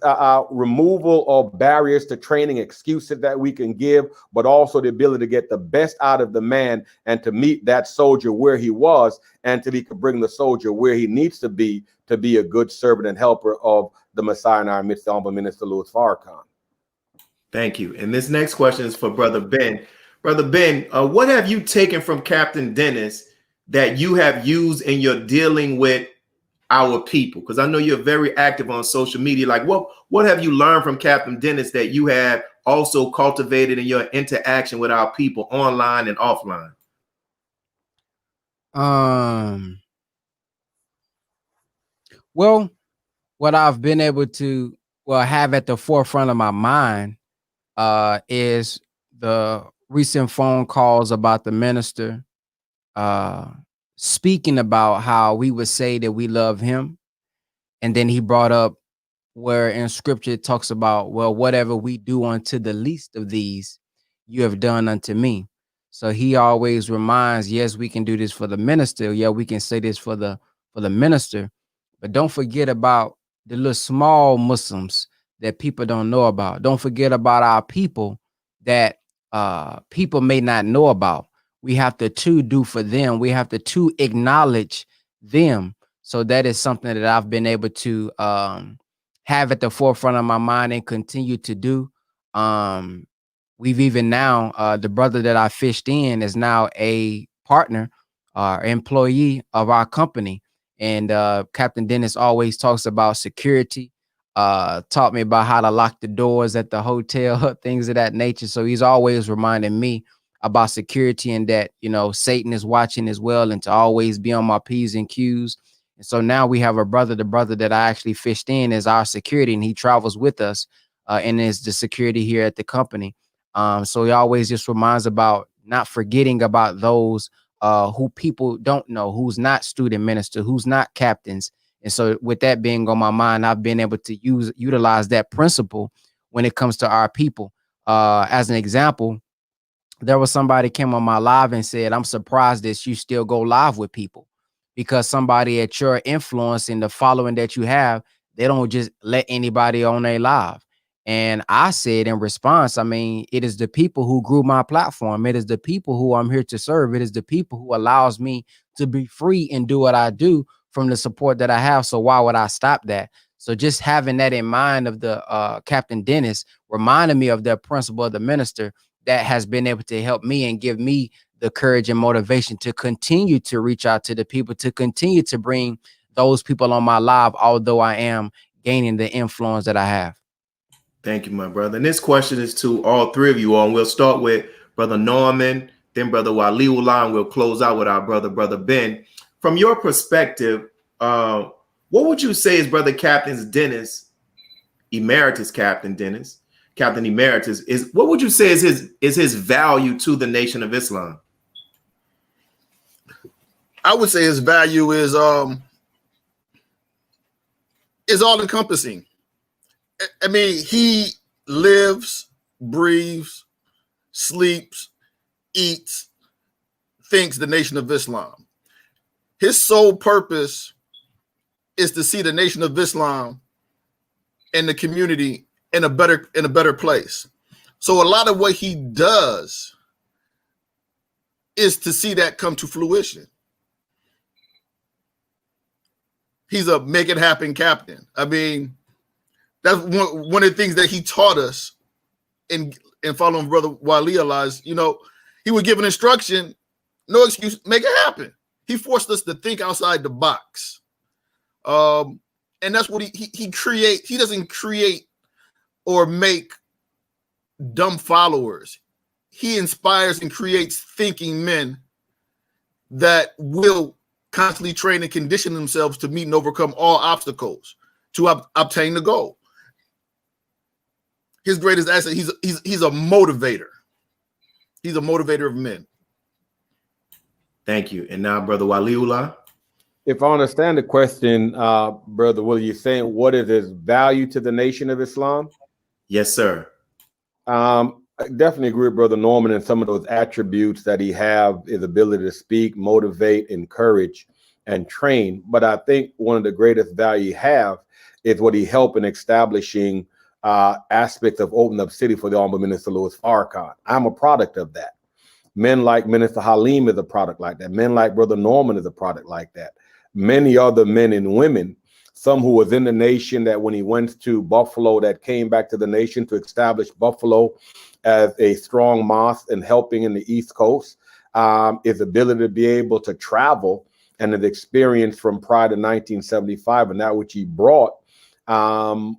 removal of barriers to training, excuses that we can give, but also the ability to get the best out of the man and to meet that soldier where he was, and to he could bring the soldier where he needs to be a good servant and helper of the Messiah in our midst, the Honorable Minister Louis Farrakhan. Thank you. And this next question is for Brother Ben. Brother Ben, what have you taken from Captain Dennis that you have used in your dealing with our people? Because I know you're very active on social media. Like, what have you learned from Captain Dennis that you have also cultivated in your interaction with our people online and offline? Well, what I've been able to have at the forefront of my mind is the recent phone calls about the minister speaking about how we would say that we love him. And then he brought up where in scripture it talks about, well, whatever we do unto the least of these, you have done unto me. So he always reminds, yes, we can do this for the minister. Yeah, we can say this for the minister, but don't forget about the little small Muslims that people don't know about. Don't forget about our people that people may not know about. We have to do for them. We have to acknowledge them. So that is something that I've been able to have at the forefront of my mind and continue to do. We've even now, the brother that I fished in is now a partner or employee of our company. And Captain Dennis always talks about security, taught me about how to lock the doors at the hotel, things of that nature. So he's always reminding me about security, and that, Satan is watching as well, and to always be on my P's and Q's. And so now we have the brother that I actually fished in is our security, and he travels with us and is the security here at the company. So he always just reminds about not forgetting about those who people don't know, who's not student minister, who's not captains. And so with that being on my mind, I've been able to utilize that principle when it comes to our people. As an example, there was somebody came on my live and said, I'm surprised that you still go live with people, because somebody at your influence and the following that you have, they don't just let anybody on their live. And I said in response, I mean, it is the people who grew my platform. It is the people who I'm here to serve. It is the people who allows me to be free and do what I do from the support that I have. So why would I stop that? So just having that in mind of the Captain Dennis reminded me of the principle of the minister that has been able to help me and give me the courage and motivation to continue to reach out to the people, to continue to bring those people on my live, although I am gaining the influence that I have. Thank you, my brother. And this question is to all three of you all. And we'll start with Brother Norman, then Brother Waliullah, and we'll close out with our Brother Ben. From your perspective, what would you say is Brother Captain Dennis, Emeritus Captain Dennis, Captain Emeritus, what would you say is his value to the Nation of Islam? I would say his value is all encompassing. I mean, he lives, breathes, sleeps, eats, thinks the Nation of Islam. His sole purpose is to see the Nation of Islam and the community in a better place. So a lot of what he does is to see that come to fruition. He's a make it happen captain. I mean, that's one of the things that he taught us in following Brother Waliullah is, you know, he would give an instruction, no excuse, make it happen. He forced us to think outside the box. And that's what he creates. He doesn't create or make dumb followers. He inspires and creates thinking men that will constantly train and condition themselves to meet and overcome all obstacles to obtain the goal. His greatest asset, he's a motivator. He's a motivator of men. Thank you. And now, Brother Waliullah. If I understand the question, Brother Will, you're saying what is his value to the Nation of Islam? Yes, sir. I definitely agree with Brother Norman and some of those attributes that he have, his ability to speak, motivate, encourage, and train. But I think one of the greatest value he have is what he helped in establishing aspects of opening up city for the Honorable Minister Louis Farrakhan. I'm a product of that. Men like Minister Halim is a product like that. Men like Brother Norman is a product like that. Many other men and women, some who was in the nation that when he went to Buffalo, that came back to the nation to establish Buffalo as a strong mosque and helping in the East Coast, his ability to be able to travel and his experience from prior to 1975 and that which he brought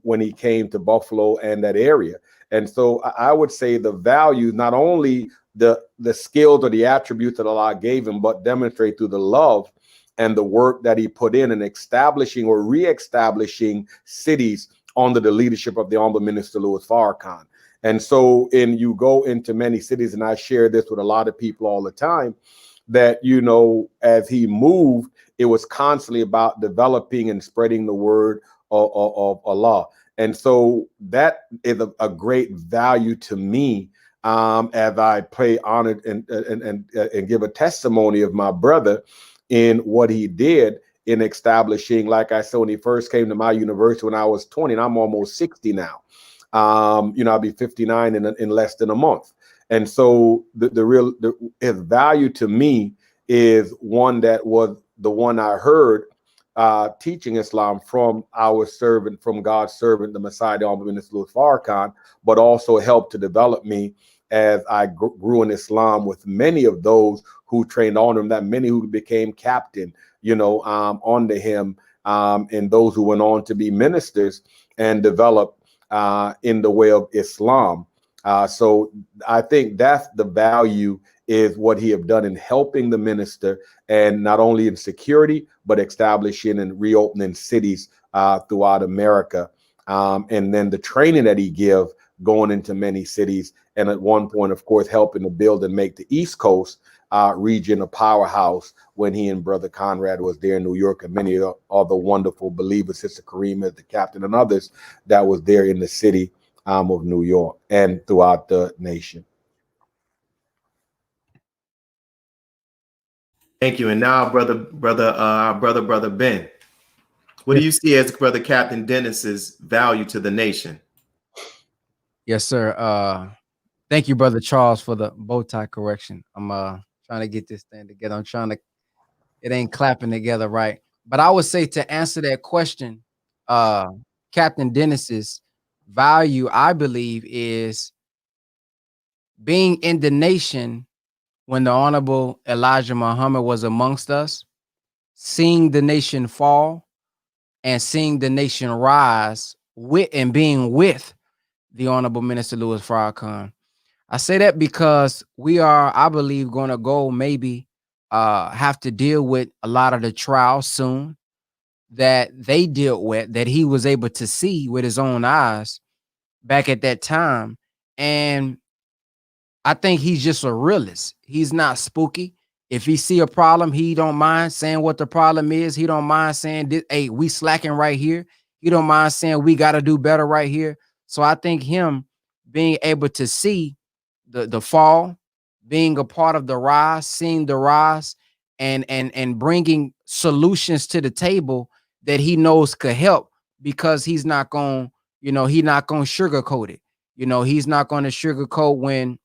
when he came to Buffalo and that area. And so I would say the value, not only the skills or the attributes that Allah gave him, but demonstrate through the love and the work that he put in establishing or re-establishing cities under the leadership of the Honorable Minister Louis Farrakhan. And so you go into many cities, and I share this with a lot of people all the time, that, you know, as he moved, it was constantly about developing and spreading the word of Allah. And so that is a great value to me as I pay honor and give a testimony of my brother in what he did in establishing, like I said, when he first came to my university when I was 20, and I'm almost 60 now. You know, I'll be 59 in less than a month. And so his value to me is one that was the one I heard teaching Islam from our servant, from God's servant, the Messiah, the Honorable Minister Louis Farrakhan, but also helped to develop me as I grew in Islam with many of those who trained on him, that many who became captain, you know, under him, and those who went on to be ministers and develop in the way of Islam. So I think that's the value, is what he have done in helping the minister, and not only in security, but establishing and reopening cities throughout America. And then the training that he give going into many cities. And at one point, of course, helping to build and make the East Coast region a powerhouse when he and Brother Conrad was there in New York, and many other wonderful believers, Sister Karima, the captain, and others that was there in the city of New York and throughout the nation. Thank you. And now, brother Ben, what do you see as Brother Captain Dennis's value to the nation? Yes, sir. Thank you, Brother Charles, for the bow tie correction. I'm trying to get this thing together. It ain't clapping together right. But I would say, to answer that question, Captain Dennis's value, I believe, is being in the nation when the Honorable Elijah Muhammad was amongst us, seeing the nation fall and seeing the nation rise with and being with the Honorable Minister Louis Farrakhan. I say that because we are, I believe, going to go maybe have to deal with a lot of the trials soon that they dealt with, that he was able to see with his own eyes back at that time. And I think he's just a realist. He's not spooky. If he see a problem, he don't mind saying what the problem is. He don't mind saying, hey, we slacking right here. He don't mind saying we got to do better right here. So I think him being able to see the fall, being a part of the rise, seeing the rise, and bringing solutions to the table that he knows could help, because he's not going, he's not going to sugarcoat it. He's not going to sugarcoat when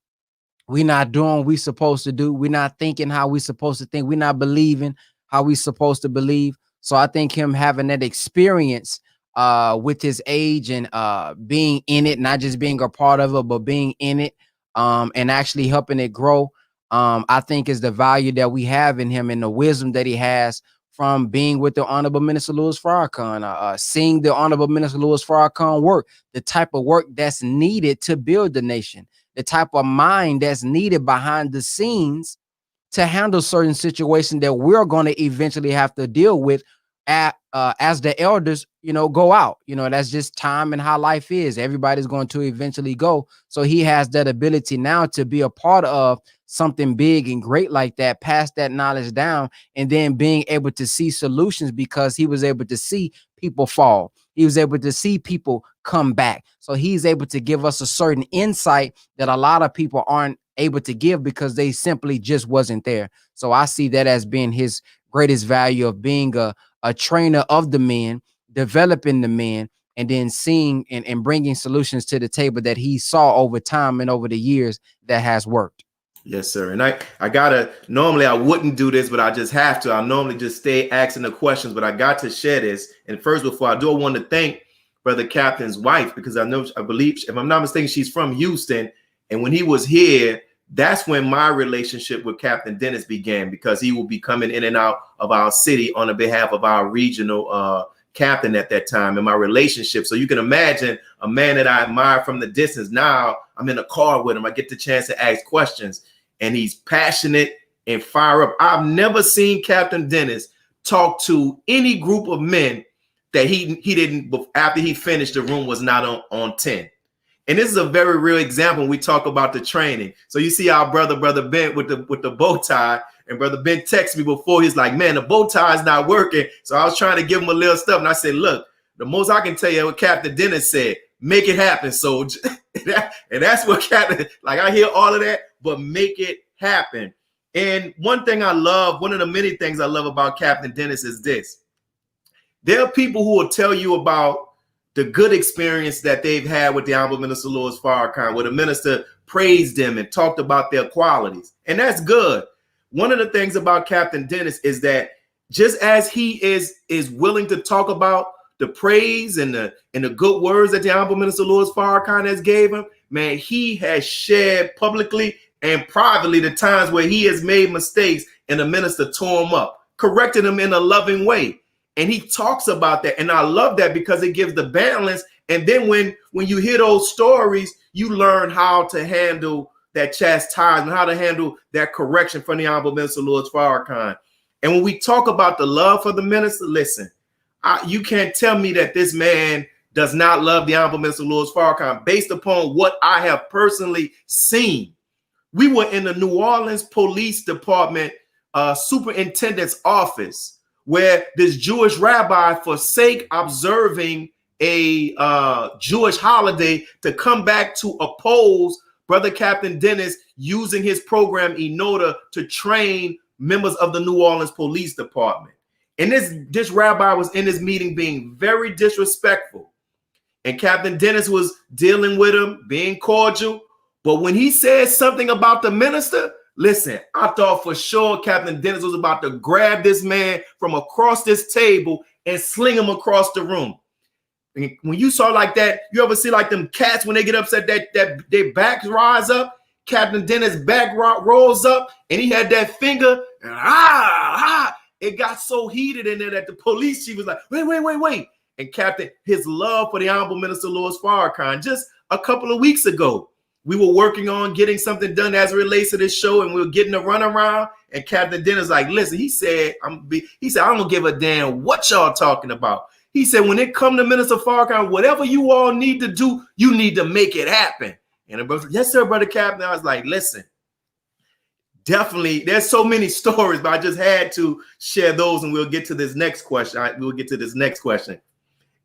we're not doing what we supposed to do. We're not thinking how we supposed to think. We're not believing how we supposed to believe. So I think him having that experience with his age and being in it, not just being a part of it, but being in it and actually helping it grow, I think is the value that we have in him and the wisdom that he has from being with the Honorable Minister Louis Farrakhan, seeing the Honorable Minister Louis Farrakhan work, the type of work that's needed to build the nation, the type of mind that's needed behind the scenes to handle certain situations that we're going to eventually have to deal with as the elders, go out. That's just time and how life is. Everybody's going to eventually go. So he has that ability now to be a part of something big and great like that, pass that knowledge down, and then being able to see solutions, because he was able to see people fall. He was able to see people come back. So he's able to give us a certain insight that a lot of people aren't able to give because they simply just wasn't there. So I see that as being his greatest value, of being a trainer of the men, developing the men, and then seeing and bringing solutions to the table that he saw over time and over the years that has worked. Yes, sir. And I gotta, normally I wouldn't do this, but I just have to. I normally just stay asking the questions, but I got to share this. And first, before I do, I want to thank Brother Captain's wife, because I believe, if I'm not mistaken, she's from Houston. And when he was here, that's when my relationship with Captain Dennis began, because he will be coming in and out of our city on the behalf of our regional captain at that time, and my relationship. So you can imagine a man that I admire from the distance. Now I'm in a car with him. I get the chance to ask questions, and he's passionate and fire up. I've never seen Captain Dennis talk to any group of men that he didn't, after he finished, the room was not on 10. And this is a very real example when we talk about the training. So you see our brother Ben with the bow tie, and Brother Ben texted me before. He's like, man, the bow tie is not working. So I was trying to give him a little stuff. And I said, look, the most I can tell you what Captain Dennis said, make it happen. So and that's what Captain, like, I hear all of that, but make it happen. And one thing I love, one of the many things I love about Captain Dennis is this. There are people who will tell you about the good experience that they've had with the Honorable Minister Louis Farrakhan, where the minister praised them and talked about their qualities. And that's good. One of the things about Captain Dennis is that just as he is willing to talk about the praise and the good words that the Honorable Minister Louis Farrakhan has gave him, man, he has shared publicly and privately the times where he has made mistakes and the minister tore him up, corrected him in a loving way. And he talks about that. And I love that, because it gives the balance. And then when you hear those stories, you learn how to handle that chastisement, how to handle that correction from the Honorable Minister Louis Farrakhan. And when we talk about the love for the minister, listen, you can't tell me that this man does not love the Honorable Minister Louis Farrakhan based upon what I have personally seen. We were in the New Orleans Police Department superintendent's office, where this Jewish rabbi forsake observing a Jewish holiday to come back to oppose Brother Captain Dennis using his program in order to train members of the New Orleans Police Department. And this rabbi was in this meeting being very disrespectful. and Captain Dennis was dealing with him, being cordial. But when he said something about the minister, listen, I thought for sure Captain Dennis was about to grab this man from across this table and sling him across the room. And when you saw like that, you ever see like them cats when they get upset that their backs rise up? Captain Dennis' back rolls up, and he had that finger, and it got so heated in there that the police chief was like, wait. And Captain, his love for the Honorable Minister Louis Farrakhan, just a couple of weeks ago, we were working on getting something done as it relates to this show, and we were getting a runaround. And Captain Dennis like, listen, he said, I'm gonna give a damn what y'all talking about. He said, when it come to Minister Farrakhan, whatever you all need to do, you need to make it happen. And the brother said, yes, sir, Brother Captain. I was like, listen, definitely, there's so many stories, but I just had to share those, and we'll get to this next question. We'll get to this next question.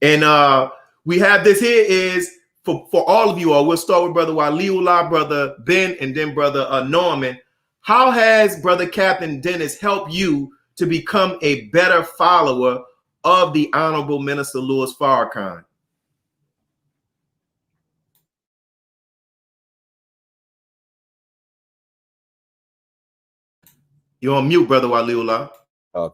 And we have this here is for all of you all. We'll start with Brother Waliullah, Brother Ben, and then Brother Norman. How has Brother Captain Dennis helped you to become a better follower of the Honorable Minister Louis Farrakhan? You're on mute, Brother Waliullah.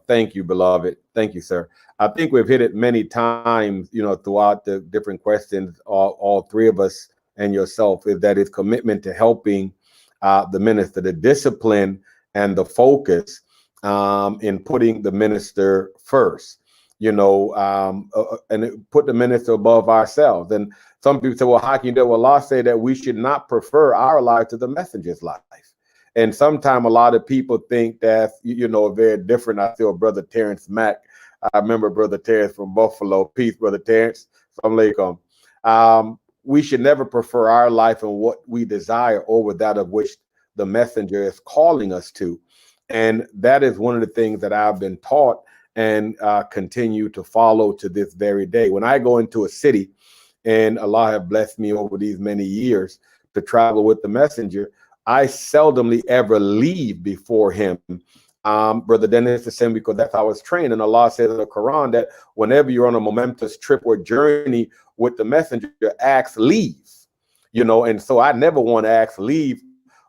Thank you, beloved. Thank you, sir. I think we've hit it many times, throughout the different questions, all three of us and yourself, is that his commitment to helping the minister, the discipline and the focus in putting the minister first, and put the minister above ourselves. And some people say, well, how can you do it? Well, Allah say that we should not prefer our life to the messenger's life. And sometimes a lot of people think that, very different. I feel Brother Terrence Mack. I remember Brother Terrence from Buffalo. Peace, Brother Terrence. Assalamu alaikum. We should never prefer our life and what we desire over that of which the messenger is calling us to. And that is one of the things that I've been taught and continue to follow to this very day. When I go into a city, and Allah have blessed me over these many years to travel with the messenger, I seldomly ever leave before him. Brother Dennis is saying, because that's how I was trained. And Allah says in the Quran that whenever you're on a momentous trip or journey with the messenger, ask leave. And so I never want to ask leave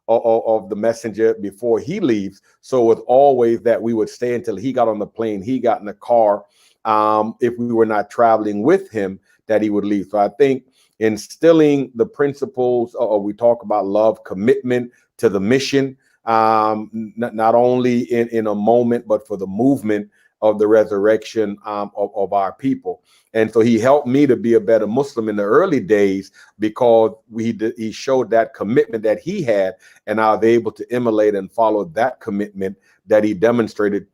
of the messenger before he leaves. So it was always that we would stay until he got on the plane, he got in the car. If we were not traveling with him, that he would leave. So I think instilling the principles, we talk about love, commitment to the mission, not only in a moment, but for the movement of the resurrection of our people. And so he helped me to be a better Muslim in the early days, because he showed that commitment that he had, and I was able to emulate and follow that commitment that he demonstrated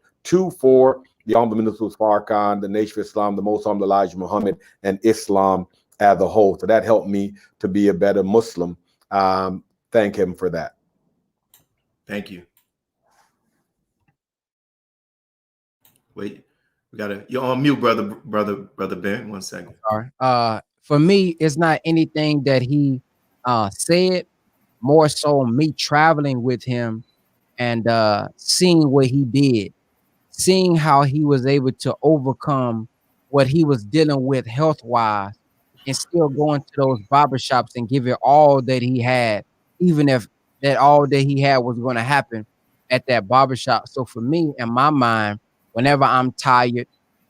for the Honorable Minister Farrakhan, the Nation of Islam, the Most Honorable Elijah Muhammad, and Islam as a whole. So that helped me to be a better Muslim. Thank him for that. Thank you. Wait, you're on mute, brother Ben. 1 second. Sorry. For me, it's not anything that he said, more so me traveling with him and seeing what he did, seeing how he was able to overcome what he was dealing with health-wise, and still going to those barbershops and give it all that he had, even if that all that he had was going to happen at that barbershop. So for me, in my mind, whenever I'm tired,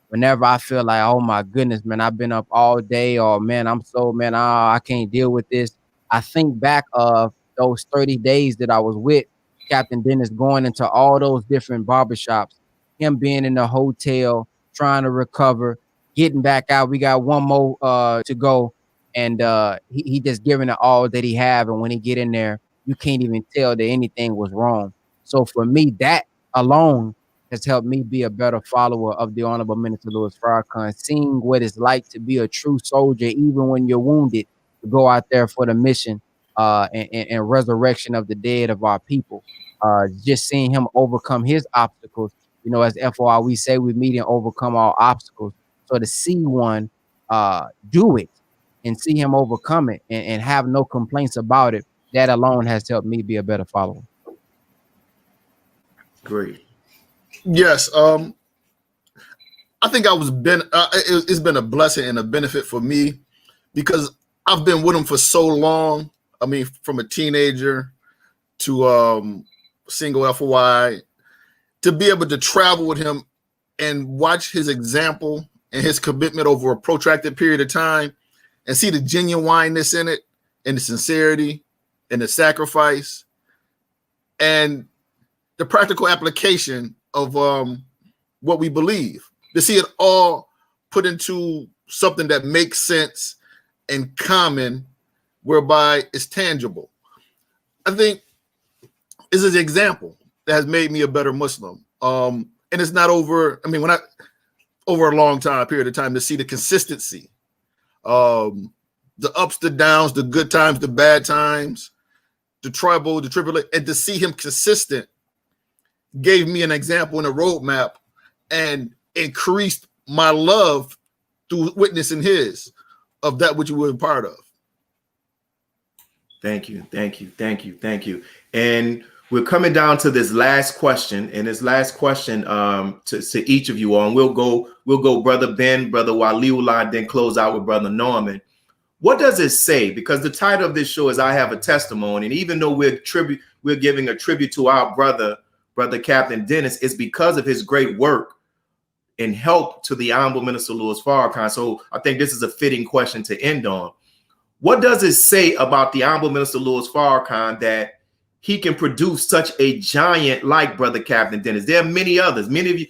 whenever I feel like, oh my goodness, man, I've been up all day, or man, I can't deal with this, I think back of those 30 days that I was with Captain Dennis, going into all those different barbershops, him being in the hotel, trying to recover, getting back out. We got one more to go, and he just giving it all that he have. And when he get in there, you can't even tell that anything was wrong. So for me, that alone has helped me be a better follower of the Honorable Minister Louis Farrakhan, seeing what it's like to be a true soldier, even when you're wounded, to go out there for the mission and resurrection of the dead of our people. Just seeing him overcome his obstacles. As FOI, we say we meet and overcome all obstacles. So to see one do it and see him overcome it and have no complaints about it, that alone has helped me be a better follower. Great. Yes. I think it's been a blessing and a benefit for me because I've been with him for so long. I mean, from a teenager to single FOI, to be able to travel with him and watch his example and his commitment over a protracted period of time and see the genuineness in it and the sincerity and the sacrifice and the practical application of what we believe, to see it all put into something that makes sense and common, whereby it's tangible. I think this is an example that has made me a better Muslim. And it's not over. I mean, over a long period of time, to see the consistency, the ups, the downs, the good times, the bad times, the trouble, the tribulation, and to see him consistent gave me an example and a roadmap and increased my love through witnessing his of that which we were a part of. Thank you. Thank you. Thank you. Thank you. And we're coming down to this last question, and this last question to each of you all. And we'll go Brother Ben, Brother Waliullah, then close out with Brother Norman. What does it say? Because the title of this show is I Have a Testimony. And even though we're giving a tribute to our brother Captain Dennis, it's because of his great work and help to the Honorable Minister Louis Farrakhan. So I think this is a fitting question to end on. What does it say about the Honorable Minister Louis Farrakhan that he can produce such a giant like Brother Captain Dennis? There are many others. Many of you,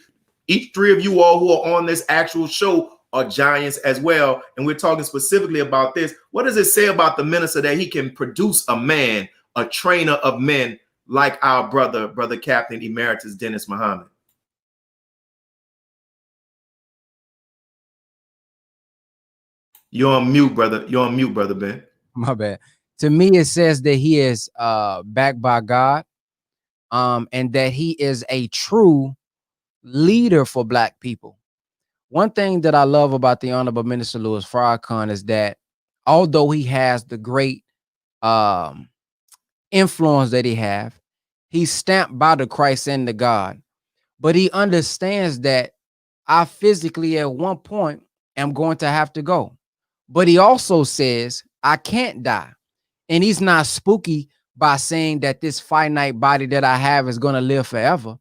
each three of you all who are on this actual show are giants as well. And we're talking specifically about this. What does it say about the minister that he can produce a man, a trainer of men like our brother Captain Emeritus Dennis Muhammad? You're on mute, brother. You're on mute, Brother Ben. My bad. To me, it says that he is backed by God, and that he is a true leader for Black people. One thing that I love about the Honorable Minister Louis Farrakhan is that although he has the great influence that he have, he's stamped by the Christ and the God, but he understands that I physically at one point am going to have to go. But he also says, I can't die. And he's not spooky by saying that this finite body that I have is going to live forever.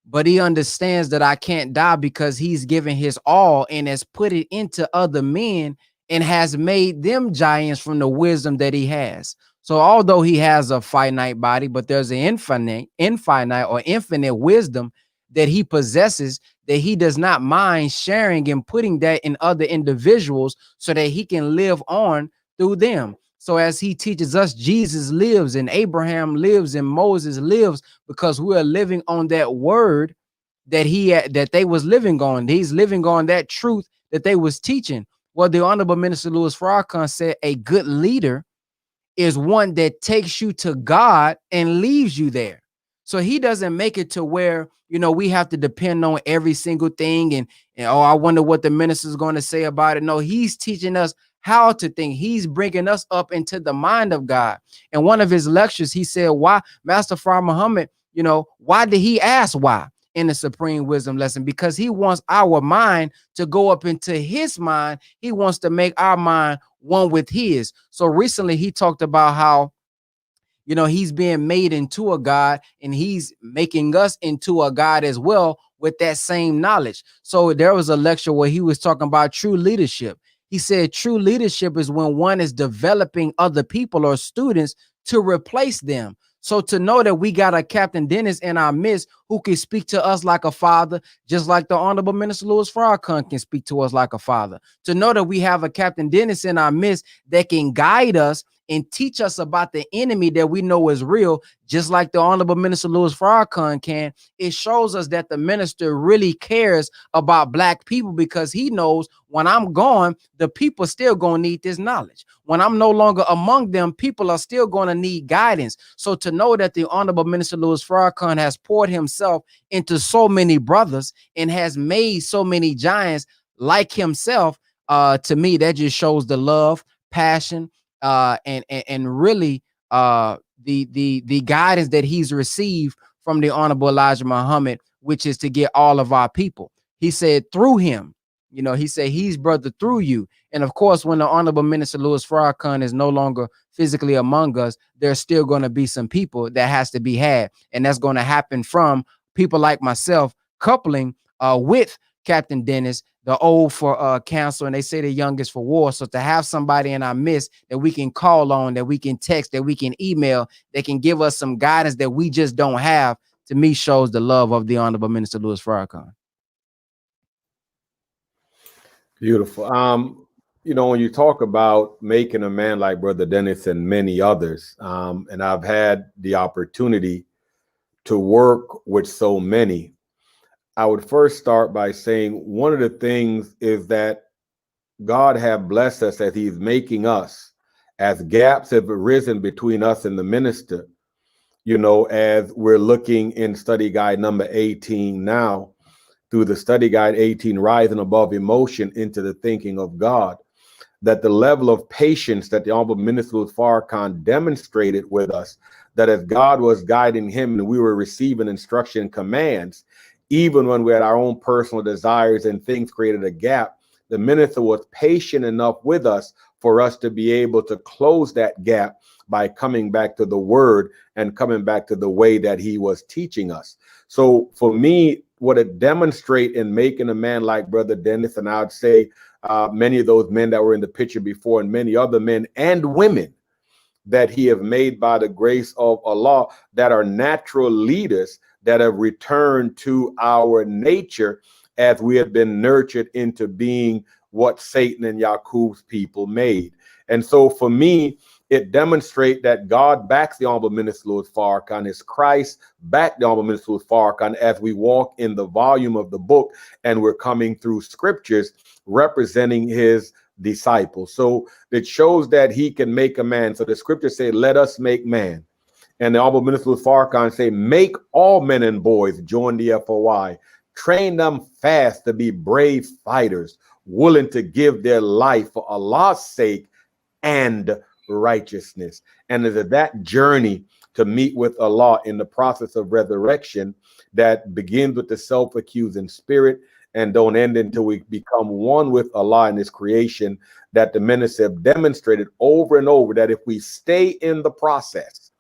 But he understands that I can't die because he's given his all and has put it into other men and has made them giants from the wisdom that he has. So although he has a finite body, but there's an infinite or infinite wisdom that he possesses, that he does not mind sharing and putting that in other individuals so that he can live on through them. So as he teaches us, Jesus lives and Abraham lives and Moses lives, because we are living on that word that they was living on. He's living on that truth that they was teaching. Well, the Honorable Minister Louis Farrakhan said a good leader is one that takes you to God and leaves you there. So he doesn't make it to where, you know, we have to depend on every single thing and oh, I wonder what the minister is going to say about it. No, he's teaching us how to think. He's bringing us up into the mind of God. And one of his lectures, he said, why Master Farrakhan Muhammad, you know, why did he ask why in the Supreme Wisdom lesson? Because he wants our mind to go up into his mind. He wants to make our mind one with his. So recently he talked about how, you know, he's being made into a God and he's making us into a God as well with that same knowledge. So there was a lecture where he was talking about true leadership. He said true leadership is when one is developing other people or students to replace them. So to know that we got a Captain Dennis in our midst who can speak to us like a father, just like the Honorable Minister Louis Farrakhan can speak to us like a father. To know that we have a Captain Dennis in our midst that can guide us and teach us about the enemy that we know is real, just like the Honorable Minister Louis Farrakhan can. It shows us that the minister really cares about Black people, because he knows when I'm gone, the people still going to need this knowledge. When I'm no longer among them, people are still going to need guidance. So to know that the Honorable Minister Louis Farrakhan has poured himself into so many brothers and has made so many giants like himself, to me, that just shows the love, passion, and really the guidance that he's received from the Honorable Elijah Muhammad, which is to get all of our people. He said through him, You know, he said he's brother through you. And of course, when the Honorable Minister Louis Farrakhan is no longer physically among us, there's still going to be some people that has to be had. And that's going to happen from people like myself coupling with Captain Dennis, the old for counsel, and they say the youngest for war. So to have somebody in our midst that we can call on, that we can text, that we can email, that can give us some guidance that we just don't have, to me shows the love of the Honorable Minister Louis Farrakhan. Beautiful. You know, when you talk about making a man like Brother Dennis and many others, and I've had the opportunity to work with so many, I would first start by saying one of the things is that God have blessed us as he's making us, as gaps have arisen between us and the minister, you know, as we're looking in study guide number 18 now, through the study guide 18, rising above emotion into the thinking of God, that the level of patience that the Honorable Minister Farrakhan demonstrated with us, that as God was guiding him and we were receiving instruction and commands, even when we had our own personal desires and things created a gap, the minister was patient enough with us for us to be able to close that gap by coming back to the word and coming back to the way that he was teaching us. So for me, what it demonstrates in making a man like Brother Dennis, and I'd say many of those men that were in the picture before and many other men and women that he have made by the grace of Allah, that are natural leaders that have returned to our nature as we have been nurtured into being what Satan and Yaqub's people made. And so for me, it demonstrates that God backs the Honorable Minister Louis Farrakhan, as Christ backed the Honorable Minister Louis Farrakhan as we walk in the volume of the book and we're coming through scriptures representing his disciples. So it shows that he can make a man. So the scriptures say, let us make man. And the Honorable Minister Louis Farrakhan say, make all men and boys join the FOI. Train them fast to be brave fighters, willing to give their life for Allah's sake and righteousness. And it's that journey to meet with Allah in the process of resurrection that begins with the self-accusing spirit and don't end until we become one with Allah in his creation, that the ministers have demonstrated over and over that if we stay in the process,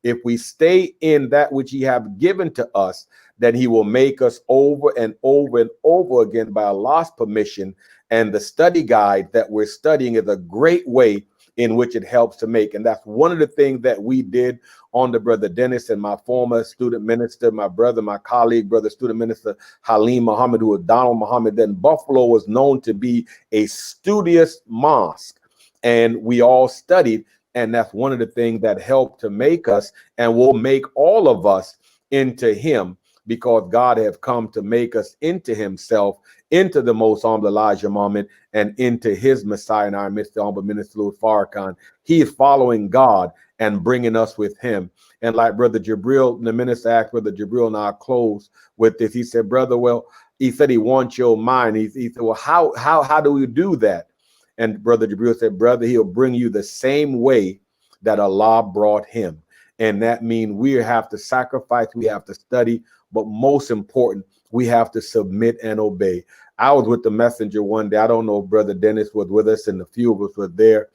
if we stay in that which he have given to us, then he will make us over and over and over again by Allah's permission. And the study guide that we're studying is a great way in which it helps to make. And that's one of the things that we did on the Brother Dennis and my former student minister, my brother, my colleague, brother student minister, Halim Muhammad, who was Donald Muhammad. Then Buffalo was known to be a studious mosque, and we all studied. And that's one of the things that helped to make us and will make all of us into him, because God have come to make us into himself, into the most humble Elijah Muhammad, and into his Messiah in our midst, the Honorable Minister Louis Farrakhan. He is following God and bringing us with him. And like Brother Jabril, the minister asked Brother Jabril, and I'll close with this. He said, brother, well, he said he wants your mind. He said, well, how do we do that? And Brother Jabril said, brother, he'll bring you the same way that Allah brought him. And that means we have to sacrifice, we have to study, but most important, we have to submit and obey. I was with the messenger one day. I don't know if Brother Dennis was with us, and a few of us were there,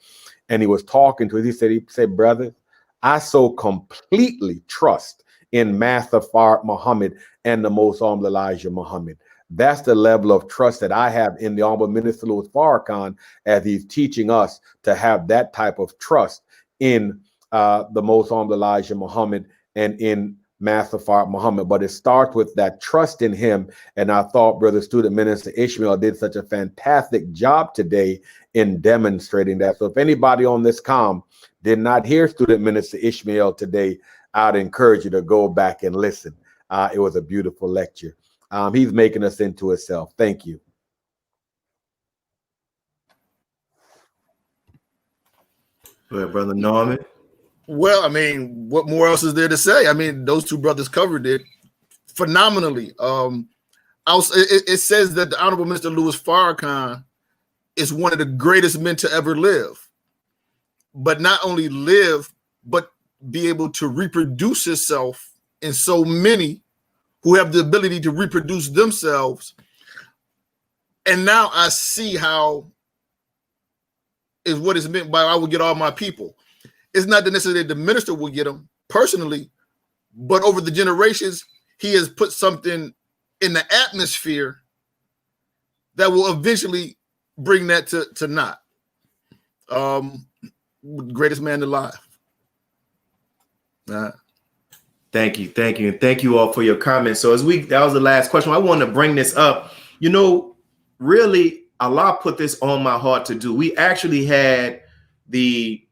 and he was talking to us. He said, brother, I so completely trust in Master Farrakhan Muhammad and the most humble Elijah Muhammad. That's the level of trust that I have in the Honorable Minister Louis Farrakhan, as he's teaching us to have that type of trust in the most humble Elijah Muhammad and in Master Farrakhan Muhammad. But it starts with that trust in him. And I thought Brother Student Minister Ishmael did such a fantastic job today in demonstrating that. So if anybody on this comm did not hear Student Minister Ishmael today, I'd encourage you to go back and listen. It was a beautiful lecture. He's making us into himself. Thank you. Go ahead, Brother Norman. Well, I mean, what more else is there to say? I mean, those two brothers covered it phenomenally. It says that the Honorable Mr. Louis Farrakhan is one of the greatest men to ever live. But not only live, but be able to reproduce himself in so many who have the ability to reproduce themselves And now I see how is what is meant by I will get all my people. It's not that necessarily the minister will get them personally, but over the generations, he has put something in the atmosphere that will eventually bring that to naught. Greatest man alive. Thank you, and thank you all for your comments. So that was the last question. I wanted to bring this up. You know, really, Allah put this on my heart to do. We actually had the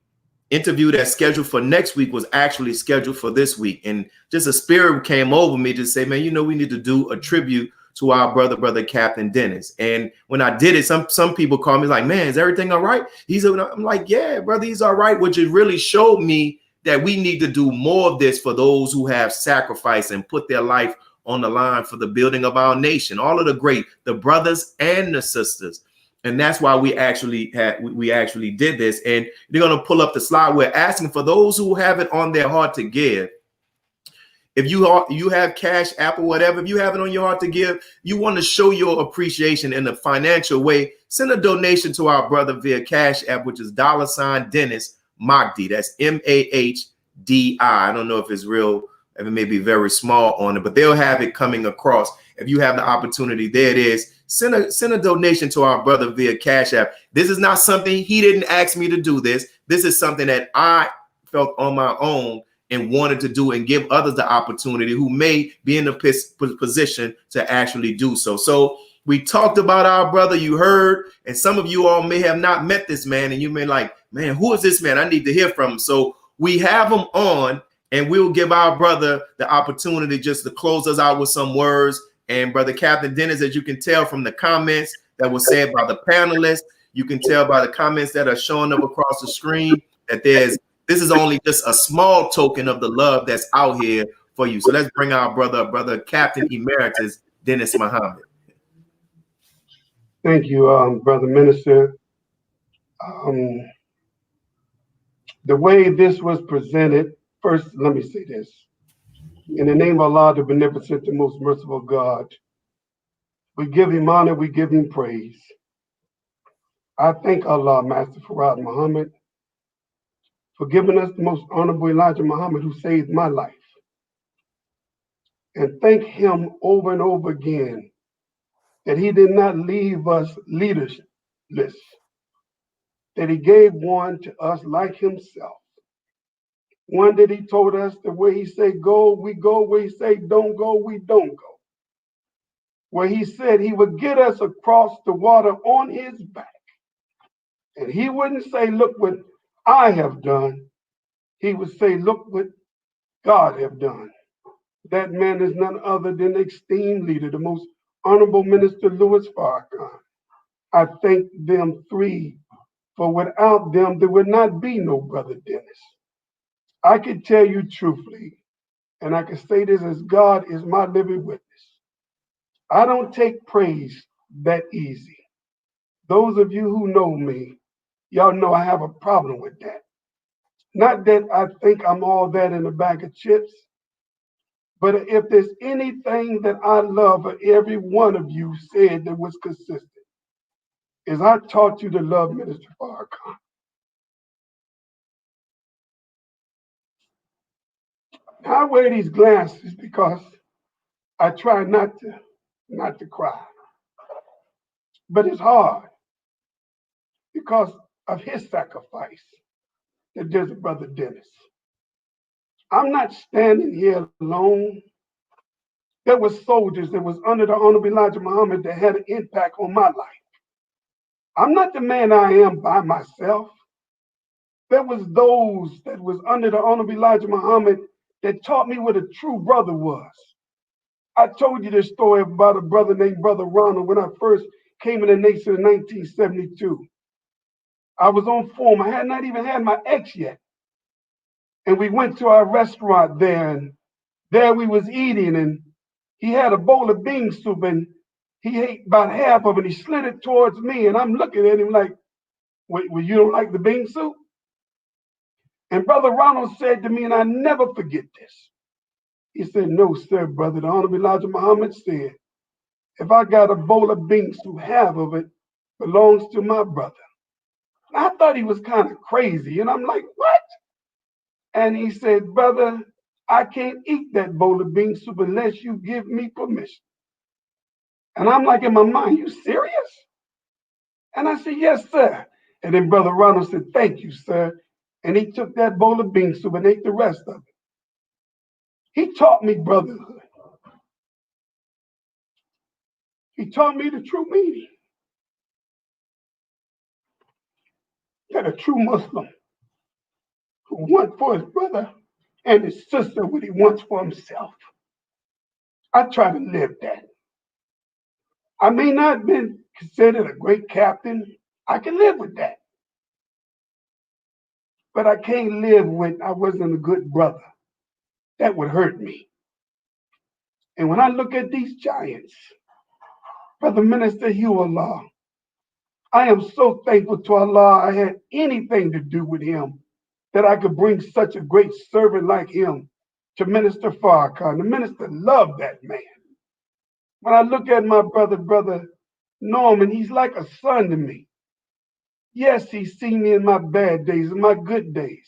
interview that's scheduled for next week was actually scheduled for this week, and just a spirit came over me to say, man, you know, we need to do a tribute to our brother Captain Dennis. And when I did it, some people called me like, man, is everything all right? I'm like, yeah, brother, he's all right, which it really showed me that we need to do more of this for those who have sacrificed and put their life on the line for the building of our nation. All of the brothers and the sisters. And that's why we actually did this. And they're going to pull up the slide. We're asking for those who have it on their heart to give. If you have Cash App or whatever, if you have it on your heart to give, you want to show your appreciation in a financial way, send a donation to our brother via Cash App, which is $Dennis Mahdi. That's MAHDI. I don't know if it's real, if it may be very small on it, but they'll have it coming across. If you have the opportunity, there it is. Send a donation to our brother via Cash App. This is not something he didn't ask me to do this. This is something that I felt on my own and wanted to do and give others the opportunity who may be in a position to actually do so. So we talked about our brother, you heard, and some of you all may have not met this man, and you may like, man, who is this man? I need to hear from him. So we have him on, and we'll give our brother the opportunity just to close us out with some words. And Brother Captain Dennis, as you can tell from the comments that were said by the panelists, you can tell by the comments that are showing up across the screen that this is only just a small token of the love that's out here for you. So let's bring our brother Captain Emeritus Dennis Muhammad. Thank you, Brother Minister. The way this was presented, first, let me say this. In the name of Allah, the beneficent, the most merciful God, we give him honor, we give him praise. I thank Allah, Master Farrakhan Muhammad, for giving us the most honorable Elijah Muhammad, who saved my life. And thank him over and over again that he did not leave us leaderless, that he gave one to us like himself. One that he told us the way he said go, we go. Where he said don't go, we don't go. Where he said he would get us across the water on his back. And he wouldn't say, look what I have done. He would say, look what God have done. That man is none other than the esteemed leader, the most honorable Minister Louis Farrakhan. I thank them three, for without them, there would not be no Brother Dennis. I can tell you truthfully, and I can say this as God is my living witness. I don't take praise that easy. Those of you who know me, y'all know I have a problem with that. Not that I think I'm all that in a bag of chips, but if there's anything that I love, or every one of you said that was consistent, is I taught you to love Minister Farrakhan. I wear these glasses because I try not to cry. But it's hard because of his sacrifice that there's a Brother Dennis. I'm not standing here alone. There were soldiers that was under the Honorable Elijah Muhammad that had an impact on my life. I'm not the man I am by myself. There was those that was under the Honorable Elijah Muhammad that taught me what a true brother was. I told you this story about a brother named Brother Ronald when I first came in the nation in 1972. I was on form. I had not even had my ex yet. And we went to our restaurant there, and there we was eating, and he had a bowl of bean soup, and he ate about half of it. He slid it towards me, and I'm looking at him like, wait, well, you don't like the bean soup? And Brother Ronald said to me, and I never forget this. He said, no, sir, brother. The Honorable Elijah Muhammad said, if I got a bowl of bean soup, half of it belongs to my brother. And I thought he was kind of crazy. And I'm like, what? And he said, brother, I can't eat that bowl of bean soup unless you give me permission. And I'm like in my mind, you serious? And I said, yes, sir. And then Brother Ronald said, thank you, sir. And he took that bowl of bean soup and ate the rest of it. He taught me brotherhood. He taught me the true meaning. That a true Muslim who wants for his brother and his sister what he wants for himself. I try to live that. I may not have been considered a great captain. I can live with that. But I can't live with I wasn't a good brother. That would hurt me. And when I look at these giants, Brother Minister Hugh Allah, I am so thankful to Allah I had anything to do with him, that I could bring such a great servant like him to Minister FARRAKHAN. The minister loved that man. When I look at my brother Norman, he's like a son to me. Yes, he's seen me in my bad days and my good days.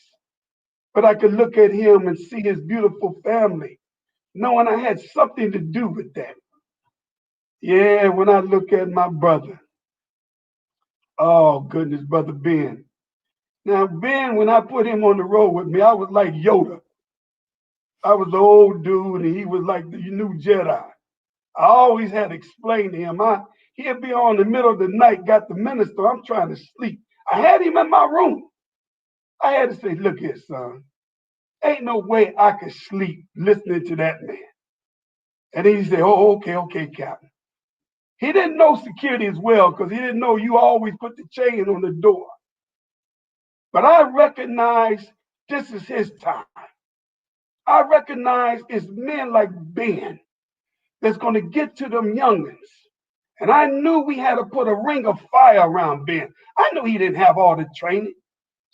But I could look at him and see his beautiful family, knowing I had something to do with that. Yeah, when I look at my brother, oh goodness, Brother Ben. Now, Ben, when I put him on the road with me, I was like Yoda. I was the old dude and he was like the new Jedi. I always had to explain to him. He'd be on the middle of the night, got the minister, I'm trying to sleep. I had him in my room. I had to say, look here, son, ain't no way I could sleep listening to that man. And then he said, oh, okay, Captain. He didn't know security as well because he didn't know you always put the chain on the door. But I recognize this is his time. I recognize it's men like Ben that's going to get to them youngins. And I knew we had to put a ring of fire around Ben. I knew he didn't have all the training.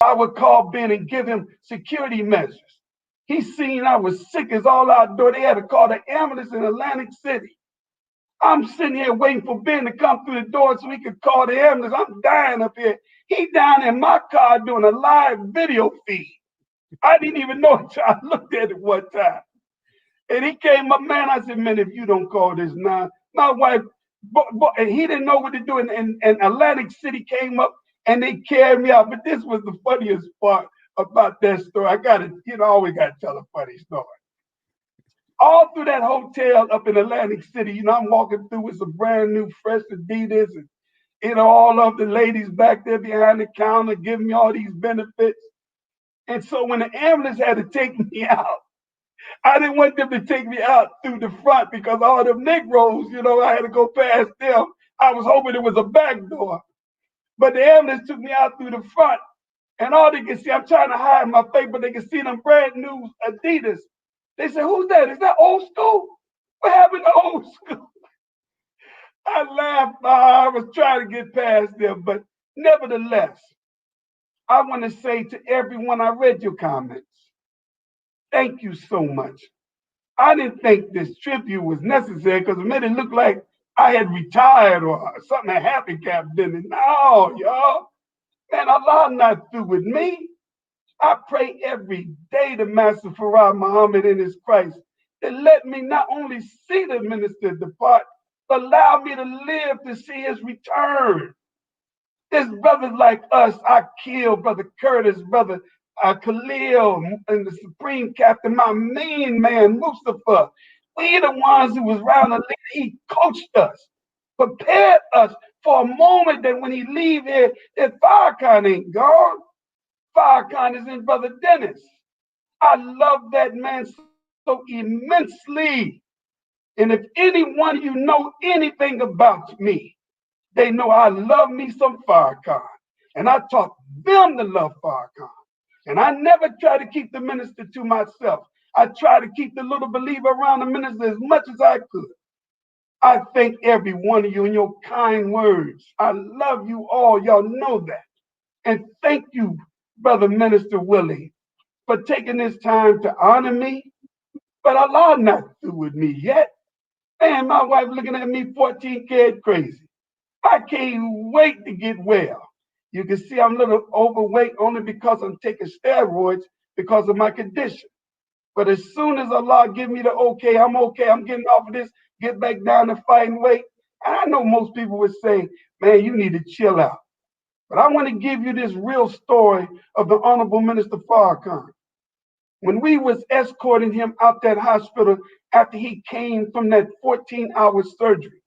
I would call Ben and give him security measures. He seen I was sick as all outdoor. They had to call the ambulance in Atlantic City. I'm sitting here waiting for Ben to come through the door so he could call the ambulance. I'm dying up here. He down in my car doing a live video feed. I didn't even know until I looked at it one time. And he came up, man, I said, man, if you don't call this now, my wife, and he didn't know what to do. And Atlantic City came up and they carried me out. But this was the funniest part about that story. I always got to tell a funny story. All through that hotel up in Atlantic City, I'm walking through with some brand new fresh Adidas and, all of the ladies back there behind the counter giving me all these benefits. And so when the ambulance had to take me out, I didn't want them to take me out through the front because all them Negroes, I had to go past them. I was hoping it was a back door. But the ambulance took me out through the front. And all they can see, I'm trying to hide my face, but they can see them brand new Adidas. They said, who's that? Is that old school? What happened to old school? I laughed. I was trying to get past them. But nevertheless, I want to say to everyone, I read your comments. Thank you so much. I didn't think this tribute was necessary because it made it look like I had retired or something had happened, Captain. No, y'all. Man, Allah not through with me. I pray every day to Master Farah Muhammad in his Christ to let me not only see the minister depart, but allow me to live to see his return. There's brothers like us, Akil, Brother Curtis, Brother Khalil, and the Supreme Captain, my main man, Mustafa. We the ones who was around the leader. He coached us, prepared us for a moment that when he leave here, that FARRAKHAN ain't gone. FARRAKHAN is in Brother Dennis. I love that man so immensely. And if anyone you know anything about me, they know I love me some FARRAKHAN. And I taught them to love FARRAKHAN. And I never try to keep the minister to myself. I try to keep the little believer around the minister as much as I could. I thank every one of you in your kind words. I love you all. Y'all know that. And thank you, Brother Minister Willie, for taking this time to honor me. But Allah not through with me yet. Man, my wife looking at me 14 kid crazy. I can't wait to get well. You can see I'm a little overweight only because I'm taking steroids because of my condition. But as soon as Allah give me the okay, I'm getting off of this, get back down to fighting weight. And I know most people would say, man, you need to chill out. But I want to give you this real story of the Honorable Minister Farrakhan. When we was escorting him out that hospital after he came from that 14-hour surgery.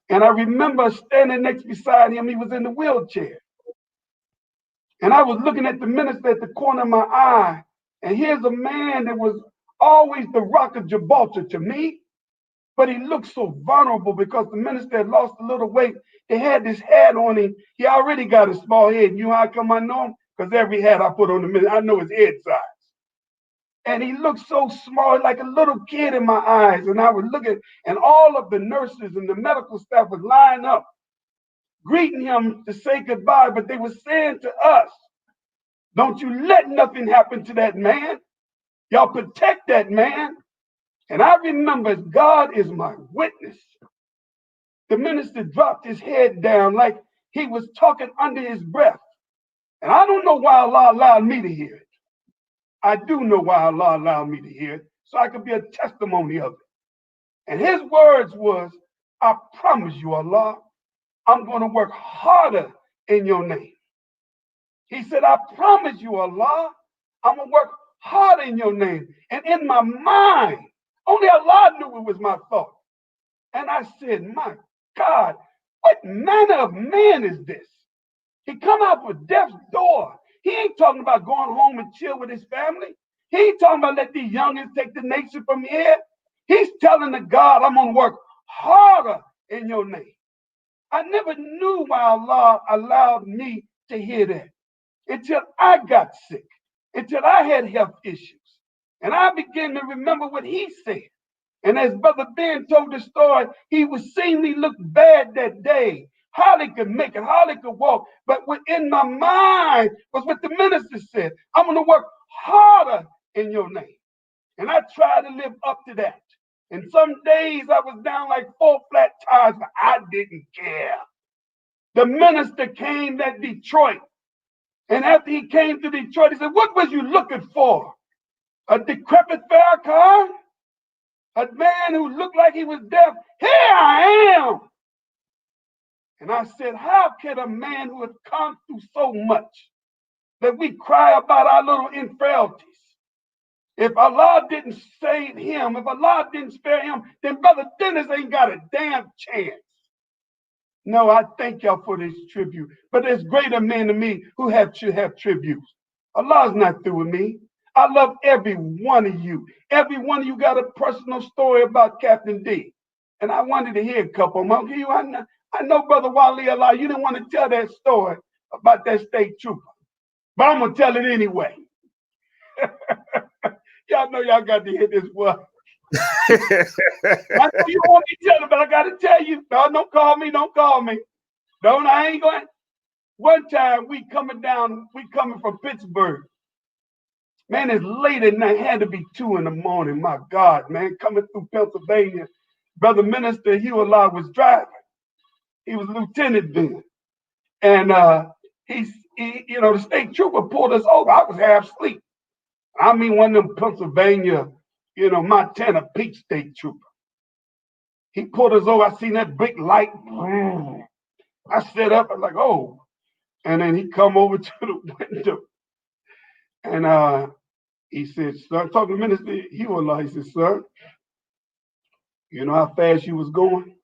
And I remember standing next beside him, he was in the wheelchair. And I was looking at the minister at the corner of my eye. And here's a man that was always the rock of Gibraltar to me. But he looked so vulnerable because the minister had lost a little weight. They had this hat on him. He already got a small head. You know how come I know him? Because every hat I put on the minister, I know his head size. And he looked so small, like a little kid in my eyes. And I was looking, and all of the nurses and the medical staff was lined up, greeting him to say goodbye. But they were saying to us, don't you let nothing happen to that man. Y'all protect that man. And I remember, God is my witness. The minister dropped his head down like he was talking under his breath. And I don't know why Allah allowed me to hear it. I do know why Allah allowed me to hear it, so I could be a testimony of it. And his words was, I promise you, Allah, I'm going to work harder in your name. He said, I promise you, Allah, I'm going to work harder in your name. And in my mind, only Allah knew it was my thought. And I said, my God, what manner of man is this? He come out for death's door. He ain't talking about going home and chill with his family. He ain't talking about let these youngins take the nation from here. He's telling the God, I'm going to work harder in your name. I never knew why Allah allowed me to hear that until I got sick, until I had health issues. And I began to remember what he said. And as Brother Ben told the story, he was seeing me look bad that day. Hardly could make it, hardly could walk. But within my mind was what the minister said. I'm going to work harder in your name. And I tried to live up to that. And some days I was down like 4 flat tires, but I didn't care. The minister came to Detroit. And after he came to Detroit, he said, what was you looking for? A decrepit Farrakhan? A man who looked like he was deaf? Here I am. And I said, how can a man who has come through so much that we cry about our little infirmities? If Allah didn't save him, if Allah didn't spare him, then Brother Dennis ain't got a damn chance. No, I thank y'all for this tribute. But there's greater men than me who should have tributes. Allah's not through with me. I love every one of you. Every one of you got a personal story about Captain D. And I wanted to hear a couple of them. I know, Brother Wali Allah, you didn't want to tell that story about that state trooper. But I'm going to tell it anyway. Y'all know y'all got to hear this one. I know you want me to tell it, but I got to tell you. No, don't call me. Don't call me. I ain't going. One time we coming from Pittsburgh. Man, it's late at night. It had to be 2 in the morning. My God, man, coming through Pennsylvania. Brother Minister Hugh Allah was driving. He was lieutenant then. And the state trooper pulled us over. I was half asleep. I mean, one of them Pennsylvania, Montana Peach state trooper. He pulled us over. I seen that big light. I stood up. I was like, oh. And then he come over to the window. And he said, sir, talking to Minister Hugh Allah, he said, sir, you know how fast you was going?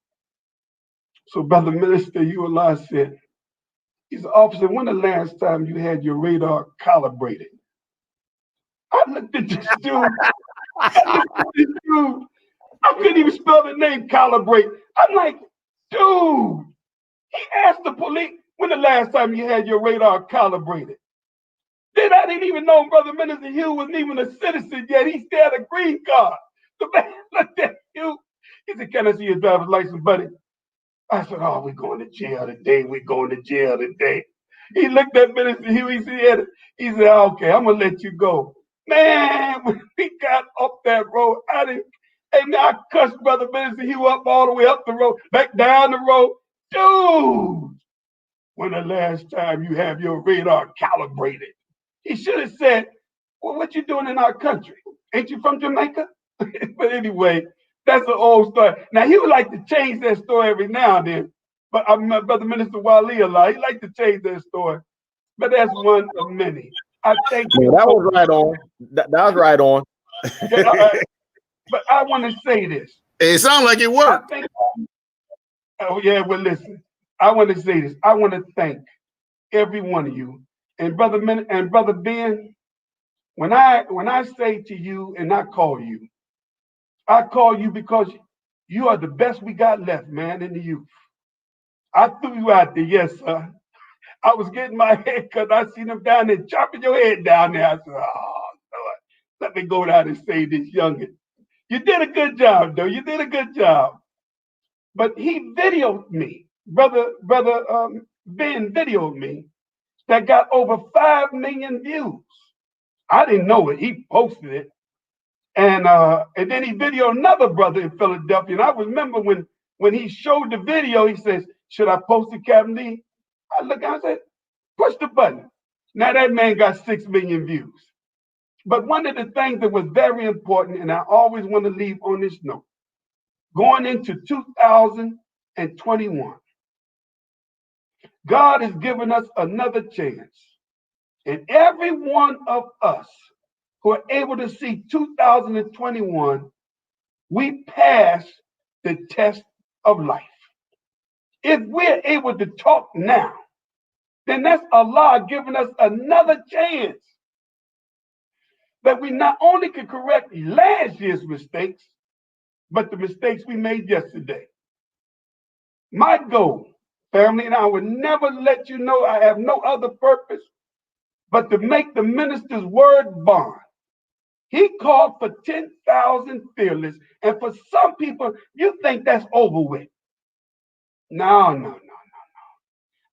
So Brother Minister Hugh Allah said, he's an officer, when the last time you had your radar calibrated? I looked at this dude. I couldn't even spell the name calibrate. I'm like, dude, he asked the police, when the last time you had your radar calibrated? Then I didn't even know Brother Minister Hugh wasn't even a citizen yet. He still had a green card. The man looked at Hugh. He said, can I see your driver's license, buddy? I said, oh, we're going to jail today. We're going to jail today. He looked at Minister Hugh. He said, okay, I'm going to let you go. Man, when we got up that road, Hey, man, I cussed Brother Minister Hugh up all the way up the road, back down the road. Dude, when the last time you have your radar calibrated? He should have said, well, what you doing in our country? Ain't you from Jamaica? But anyway, that's an old story. Now, he would like to change that story every now and then. But my Brother Minister Wali Allah, he like to change that story. But that's one of many. I thank you. That was right on. That was right on. But I want to say this. It sounds like it worked. Oh, yeah, well, listen. I want to say this. I want to thank every one of you. And Brother Ben, when I say to you and I call you because you are the best we got left, man, in the youth. I threw you out there, yes, sir. I was getting my head cut. I seen them down there chopping your head down there. I said, oh, Lord, let me go down and save this youngin'. You did a good job, though. You did a good job. But he videoed me. Brother Ben videoed me that got over 5 million views. I didn't know it. He posted it. And then he videoed another brother in Philadelphia. And I remember when he showed the video, he says, should I post it, Captain D? I looked and I said, push the button. Now that man got 6 million views. But one of the things that was very important, and I always want to leave on this note, going into 2021, God has given us another chance. And every one of us who are able to see 2021, we pass the test of life. If we're able to talk now, then that's Allah giving us another chance that we not only can correct last year's mistakes, but the mistakes we made yesterday. My goal, family, and I would never let you know I have no other purpose but to make the minister's word bond. He called for 10,000 fearless, and for some people, you think that's over with. No.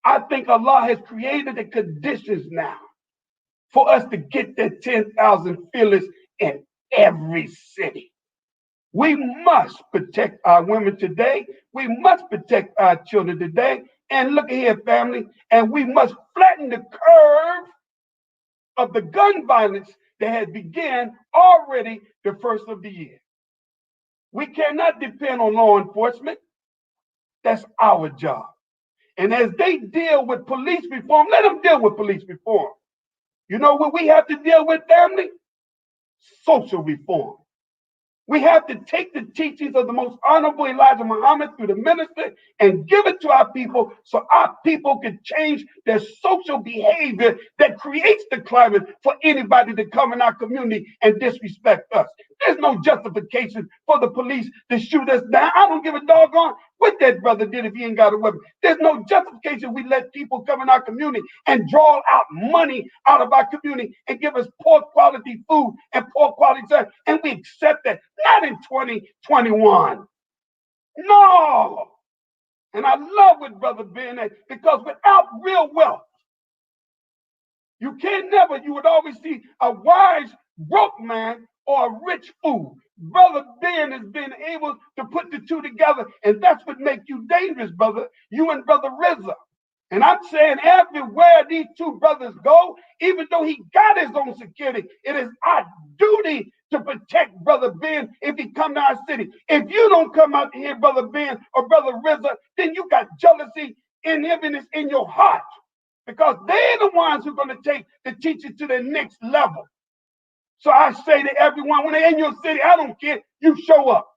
I think Allah has created the conditions now for us to get that 10,000 fearless in every city. We must protect our women today. We must protect our children today. And look here, family, and we must flatten the curve of the gun violence that has began already the first of the year. We cannot depend on law enforcement. That's our job. And as they deal with police reform, let them deal with police reform. You know what we have to deal with, family? Social reform. We have to take the teachings of the most honorable Elijah Muhammad through the minister and give it to our people so our people can change their social behavior that creates the climate for anybody to come in our community and disrespect us. There's no justification for the police to shoot us down. I don't give a doggone what that brother did if he ain't got a weapon. There's no justification we let people come in our community and draw out money out of our community and give us poor quality food and poor quality service, and we accept that. Not in 2021. No. And I love what Brother Ben said, because without real wealth, you would always see a wise broke man or a rich fool. Brother Ben has been able to put the two together, and that's what makes you dangerous, brother. You and Brother Rizza. And I'm saying everywhere these two brothers go, even though he got his own security, it is our duty to protect Brother Ben if he come to our city. If you don't come out here, Brother Ben or Brother Rizza, then you got jealousy and enviness in your heart, because they're the ones who are going to take the teaching to the next level. So I say to everyone, when they're in your city, I don't care, you show up.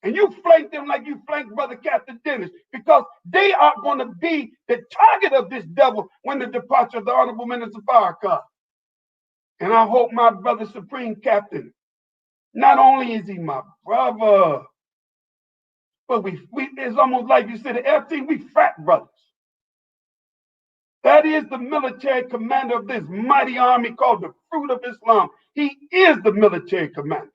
And you flank them like you flanked Brother Captain Dennis, because they are going to be the target of this devil when the departure of the Honorable Minister Farrakhan. And I hope my brother Supreme Captain, not only is he my brother, but it's almost like you said, the FT, we frat brothers. That is the military commander of this mighty army called the Fruit of Islam. He is the military commander.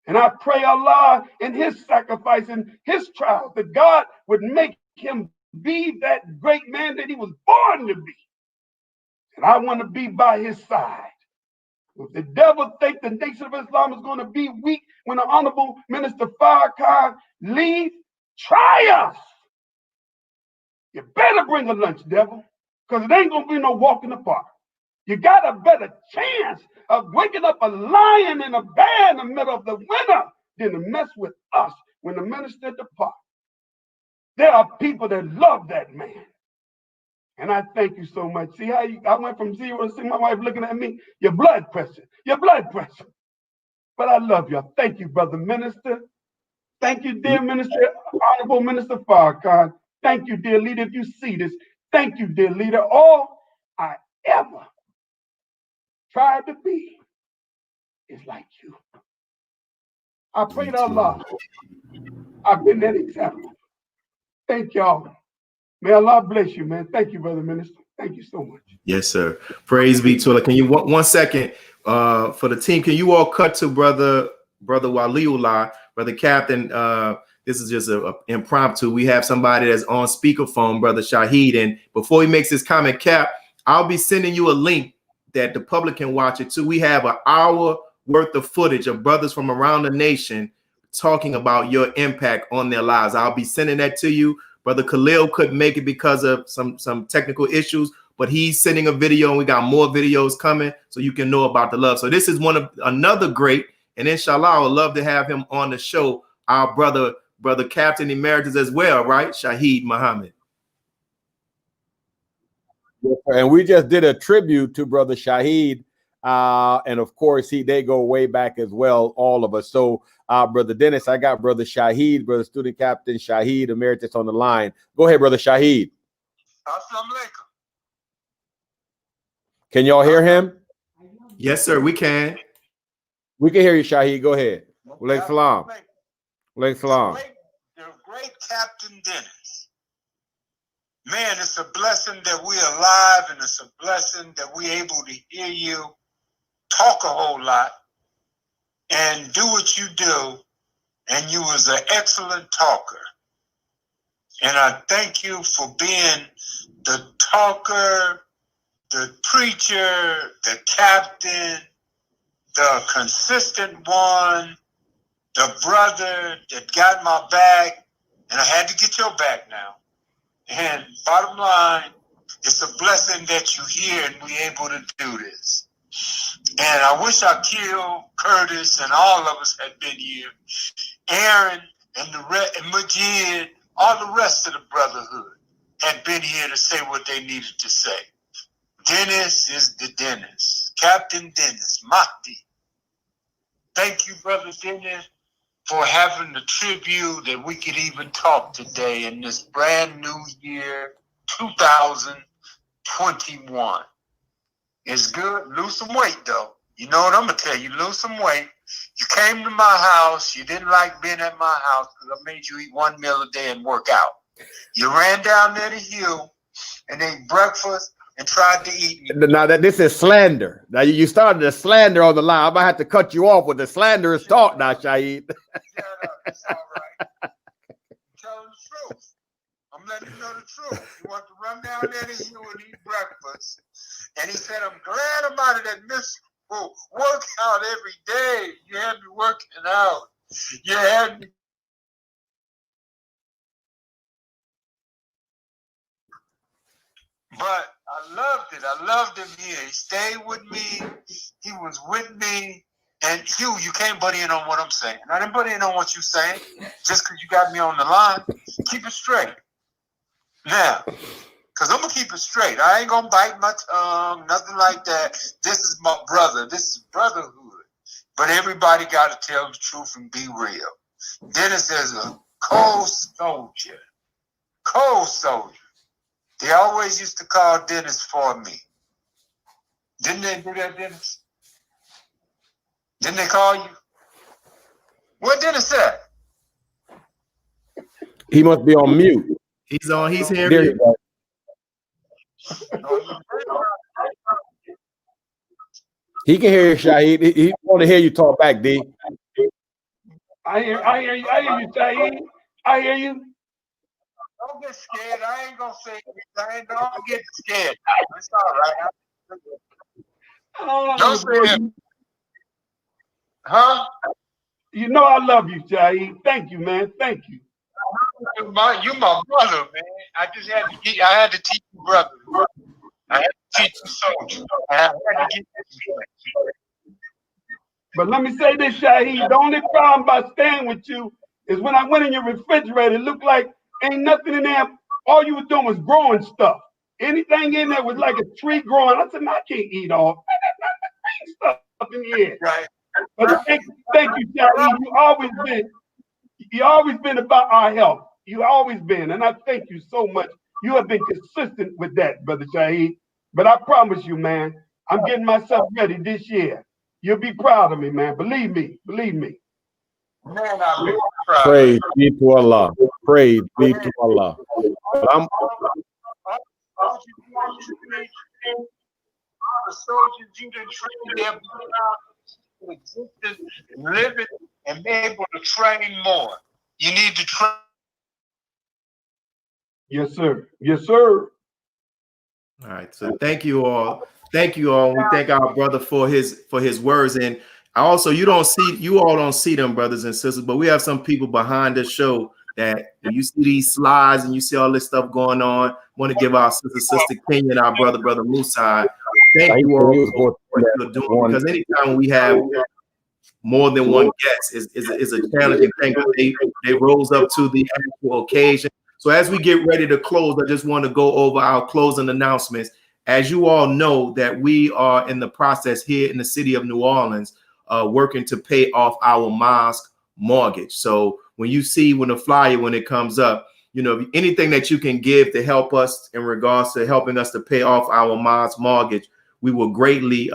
And I pray Allah in his sacrifice and his trials that God would make him be that great man that he was born to be. And I want to be by his side. If the devil think the Nation of Islam is going to be weak when the Honorable Minister Farrakhan leaves, try us. You better bring a lunch, devil, because it ain't going to be no walk in the park. You got a better chance of waking up a lion and a bear in the middle of the winter than to mess with us when the minister departs. There are people that love that man. And I thank you so much. See how I went from 0 to see my wife looking at me? Your blood pressure. But I love you. Thank you, brother minister. Thank you, dear minister, Honorable Minister Farrakhan. Thank you, dear leader, if you see this. Thank you, dear leader. All I ever tried to be is like you. I pray to Allah. I've been that example. Thank y'all. May Allah bless you, man. Thank you, brother minister. Thank you so much. Yes, sir. Praise be to Allah. Can you 1 second for the team? Can you all cut to brother Waliullah, brother Captain? This is just a impromptu. We have somebody that's on speakerphone, brother Shaheed. And before he makes his comment, Cap, I'll be sending you a link that the public can watch it too. We have an hour worth of footage of brothers from around the nation talking about your impact on their lives. I'll be sending that to you. Brother Khalil couldn't make it because of some technical issues, but he's sending a video, and we got more videos coming so you can know about the love. So this is another great, and inshallah, I would love to have him on the show, our brother Captain Emeritus as well, right? Shaheed Muhammad. And we just did a tribute to brother Shaheed. And of course, they go way back as well, all of us. So, brother Dennis, I got brother Shaheed, brother student captain Shaheed Emeritus on the line. Go ahead, brother Shaheed. Assalamu alaikum. Can y'all hear him? Yes, sir, we can. We can hear you, Shaheed. Go ahead. Walaikum salam. Walaikum salam. The great Captain Dennis. Man, it's a blessing that we're alive, and it's a blessing that we're able to hear you talk a whole lot and do what you do. And you was an excellent talker. And I thank you for being the talker, the preacher, the captain, the consistent one, the brother that got my back, and I had to get your back now. And bottom line, it's a blessing that you're here and we're able to do this. And I wish Akil, Curtis, and all of us had been here. Aaron and Majid, all the rest of the brotherhood had been here to say what they needed to say. Dennis is the Dennis. Captain Dennis, Mahdi. Thank you, brother Dennis, for having the tribute that we could even talk today in this brand new year, 2021. It's good. Lose some weight, though. You know what I'm going to tell you. Lose some weight. You came to my house. You didn't like being at my house because I made you eat 1 meal a day and work out. You ran down there to Hugh and ate breakfast and tried to eat. Now this is slander. Now you started the slander on the line. I'm going to have to cut you off with the slanderous talk now, Shaheed. It's all right. Tell the truth. I'm letting you know the truth. You want to run down there to Hugh and eat breakfast. And he said, I'm glad about it. I miss work out every day. You had me working out. You had me. But I loved it. I loved him here. He stayed with me. He was with me. And Hugh, you can't butt in on what I'm saying. I didn't butt in on what you're saying just because you got me on the line. Keep it straight. Now, because I'm going to keep it straight. I ain't going to bite my tongue, nothing like that. This is my brother. This is brotherhood. But everybody got to tell the truth and be real. Dennis is a cold soldier. Cold soldier. They always used to call Dennis for me. Didn't they do that, Dennis? Didn't they call you? What Dennis said? He must be on mute. He's on. He's here. There you go. He can hear you, Shaheed. He want to hear you talk back, D. I hear you, Shaheed. I hear you. Don't get scared. I ain't gonna say anything. Don't get scared. It's all right. Don't say Huh? You know I love you, Shaheed. Thank you, man. Thank you. You my brother, man. I had to teach you brother. I had to teach you soldier. I had to get this. But let me say this, Shaheed. The only problem about staying with you is when I went in your refrigerator, it looked like ain't nothing in there. All you were doing was growing stuff. Anything in there was like a tree growing. I said, no, I can't eat all. That's not stuff in here. Right. But thank you, Shaheed. You always been about our health. You always been, and I thank you so much. You have been consistent with that, Brother Shaheed. But I promise you, man, I'm getting myself ready this year. You'll be proud of me, man. Believe me. Man, I'm really proud. Praise be to Allah. Praise be to Allah. But I'm the soldiers you done trained their blood existence, living, and be able to train more. You need to train. Yes, sir. Yes, sir. All right. So thank you all. Thank you all. We thank our brother for his words. And also, you all don't see them, brothers and sisters, but we have some people behind the show that when you see these slides and you see all this stuff going on, want to give our sister Kenya and our brother Musa. Thank you all for what you're doing, because anytime we have more than one guest is a challenging thing. They rose up to the actual occasion. So as we get ready to close, I just want to go over our closing announcements. As you all know, that we are in the process here in the city of New Orleans, working to pay off our mosque mortgage. So when the flyer, when it comes up, anything that you can give to help us in regards to helping us to pay off our mosque mortgage, we will greatly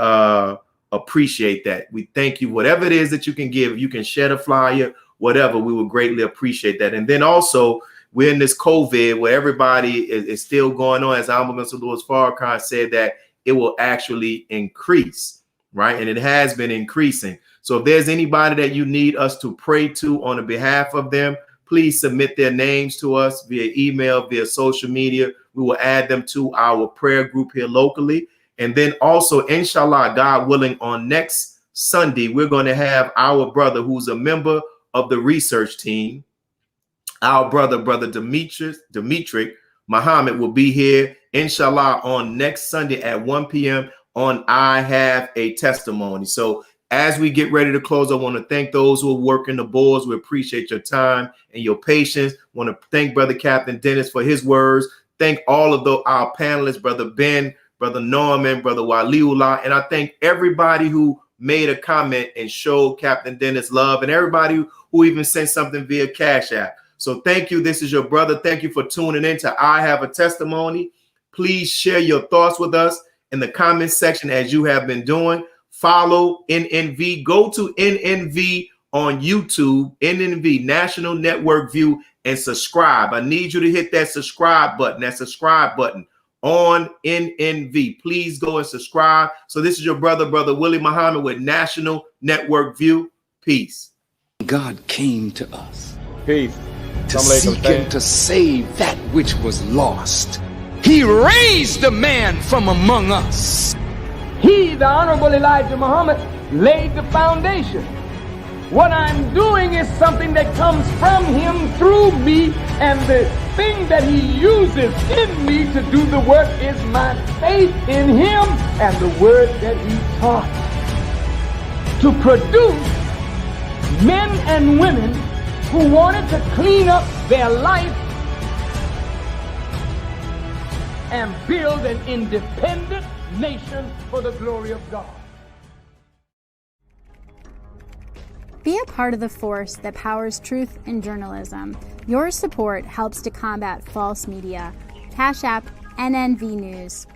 appreciate that. We thank you. Whatever it is that you can give, you can share the flyer, whatever, we will greatly appreciate that. And then also, we're in this COVID where everybody is still going on. As Honorable Mr. Louis Farrakhan said, that it will actually increase, right? And it has been increasing. So if there's anybody that you need us to pray to on the behalf of them, please submit their names to us via email, via social media. We will add them to our prayer group here locally. And then also, inshallah, God willing, on next Sunday, we're going to have our brother who's a member of the research team. Our brother Demetric Muhammad will be here, inshallah, on next Sunday at 1 p.m. on I Have a Testimony. So as we get ready to close, I want to thank those who are working the boards. We appreciate your time and your patience. I want to thank Brother Captain Dennis for his words. Thank all of our panelists, Brother Ben, Brother Norman, Brother Waliullah. And I thank everybody who made a comment and showed Captain Dennis love, and everybody who even sent something via Cash App. So thank you. This is your brother. Thank you for tuning in to I Have a Testimony. Please share your thoughts with us in the comment section as you have been doing. Follow NNV. Go to NNV on YouTube, NNV, National Network View, and subscribe. I need you to hit that subscribe button on NNV. Please go and subscribe. So this is your brother Willie Muhammad with National Network View. Peace. God came to us. Peace. To seek and to save that which was lost. He raised a man from among us. He, the Honorable Elijah Muhammad, laid the foundation. What I'm doing is something that comes from him through me, and the thing that he uses in me to do the work is my faith in him and the word that he taught. To produce men and women who wanted to clean up their life and build an independent nation for the glory of God. Be a part of the force that powers truth in journalism. Your support helps to combat false media. Cash App NNV News.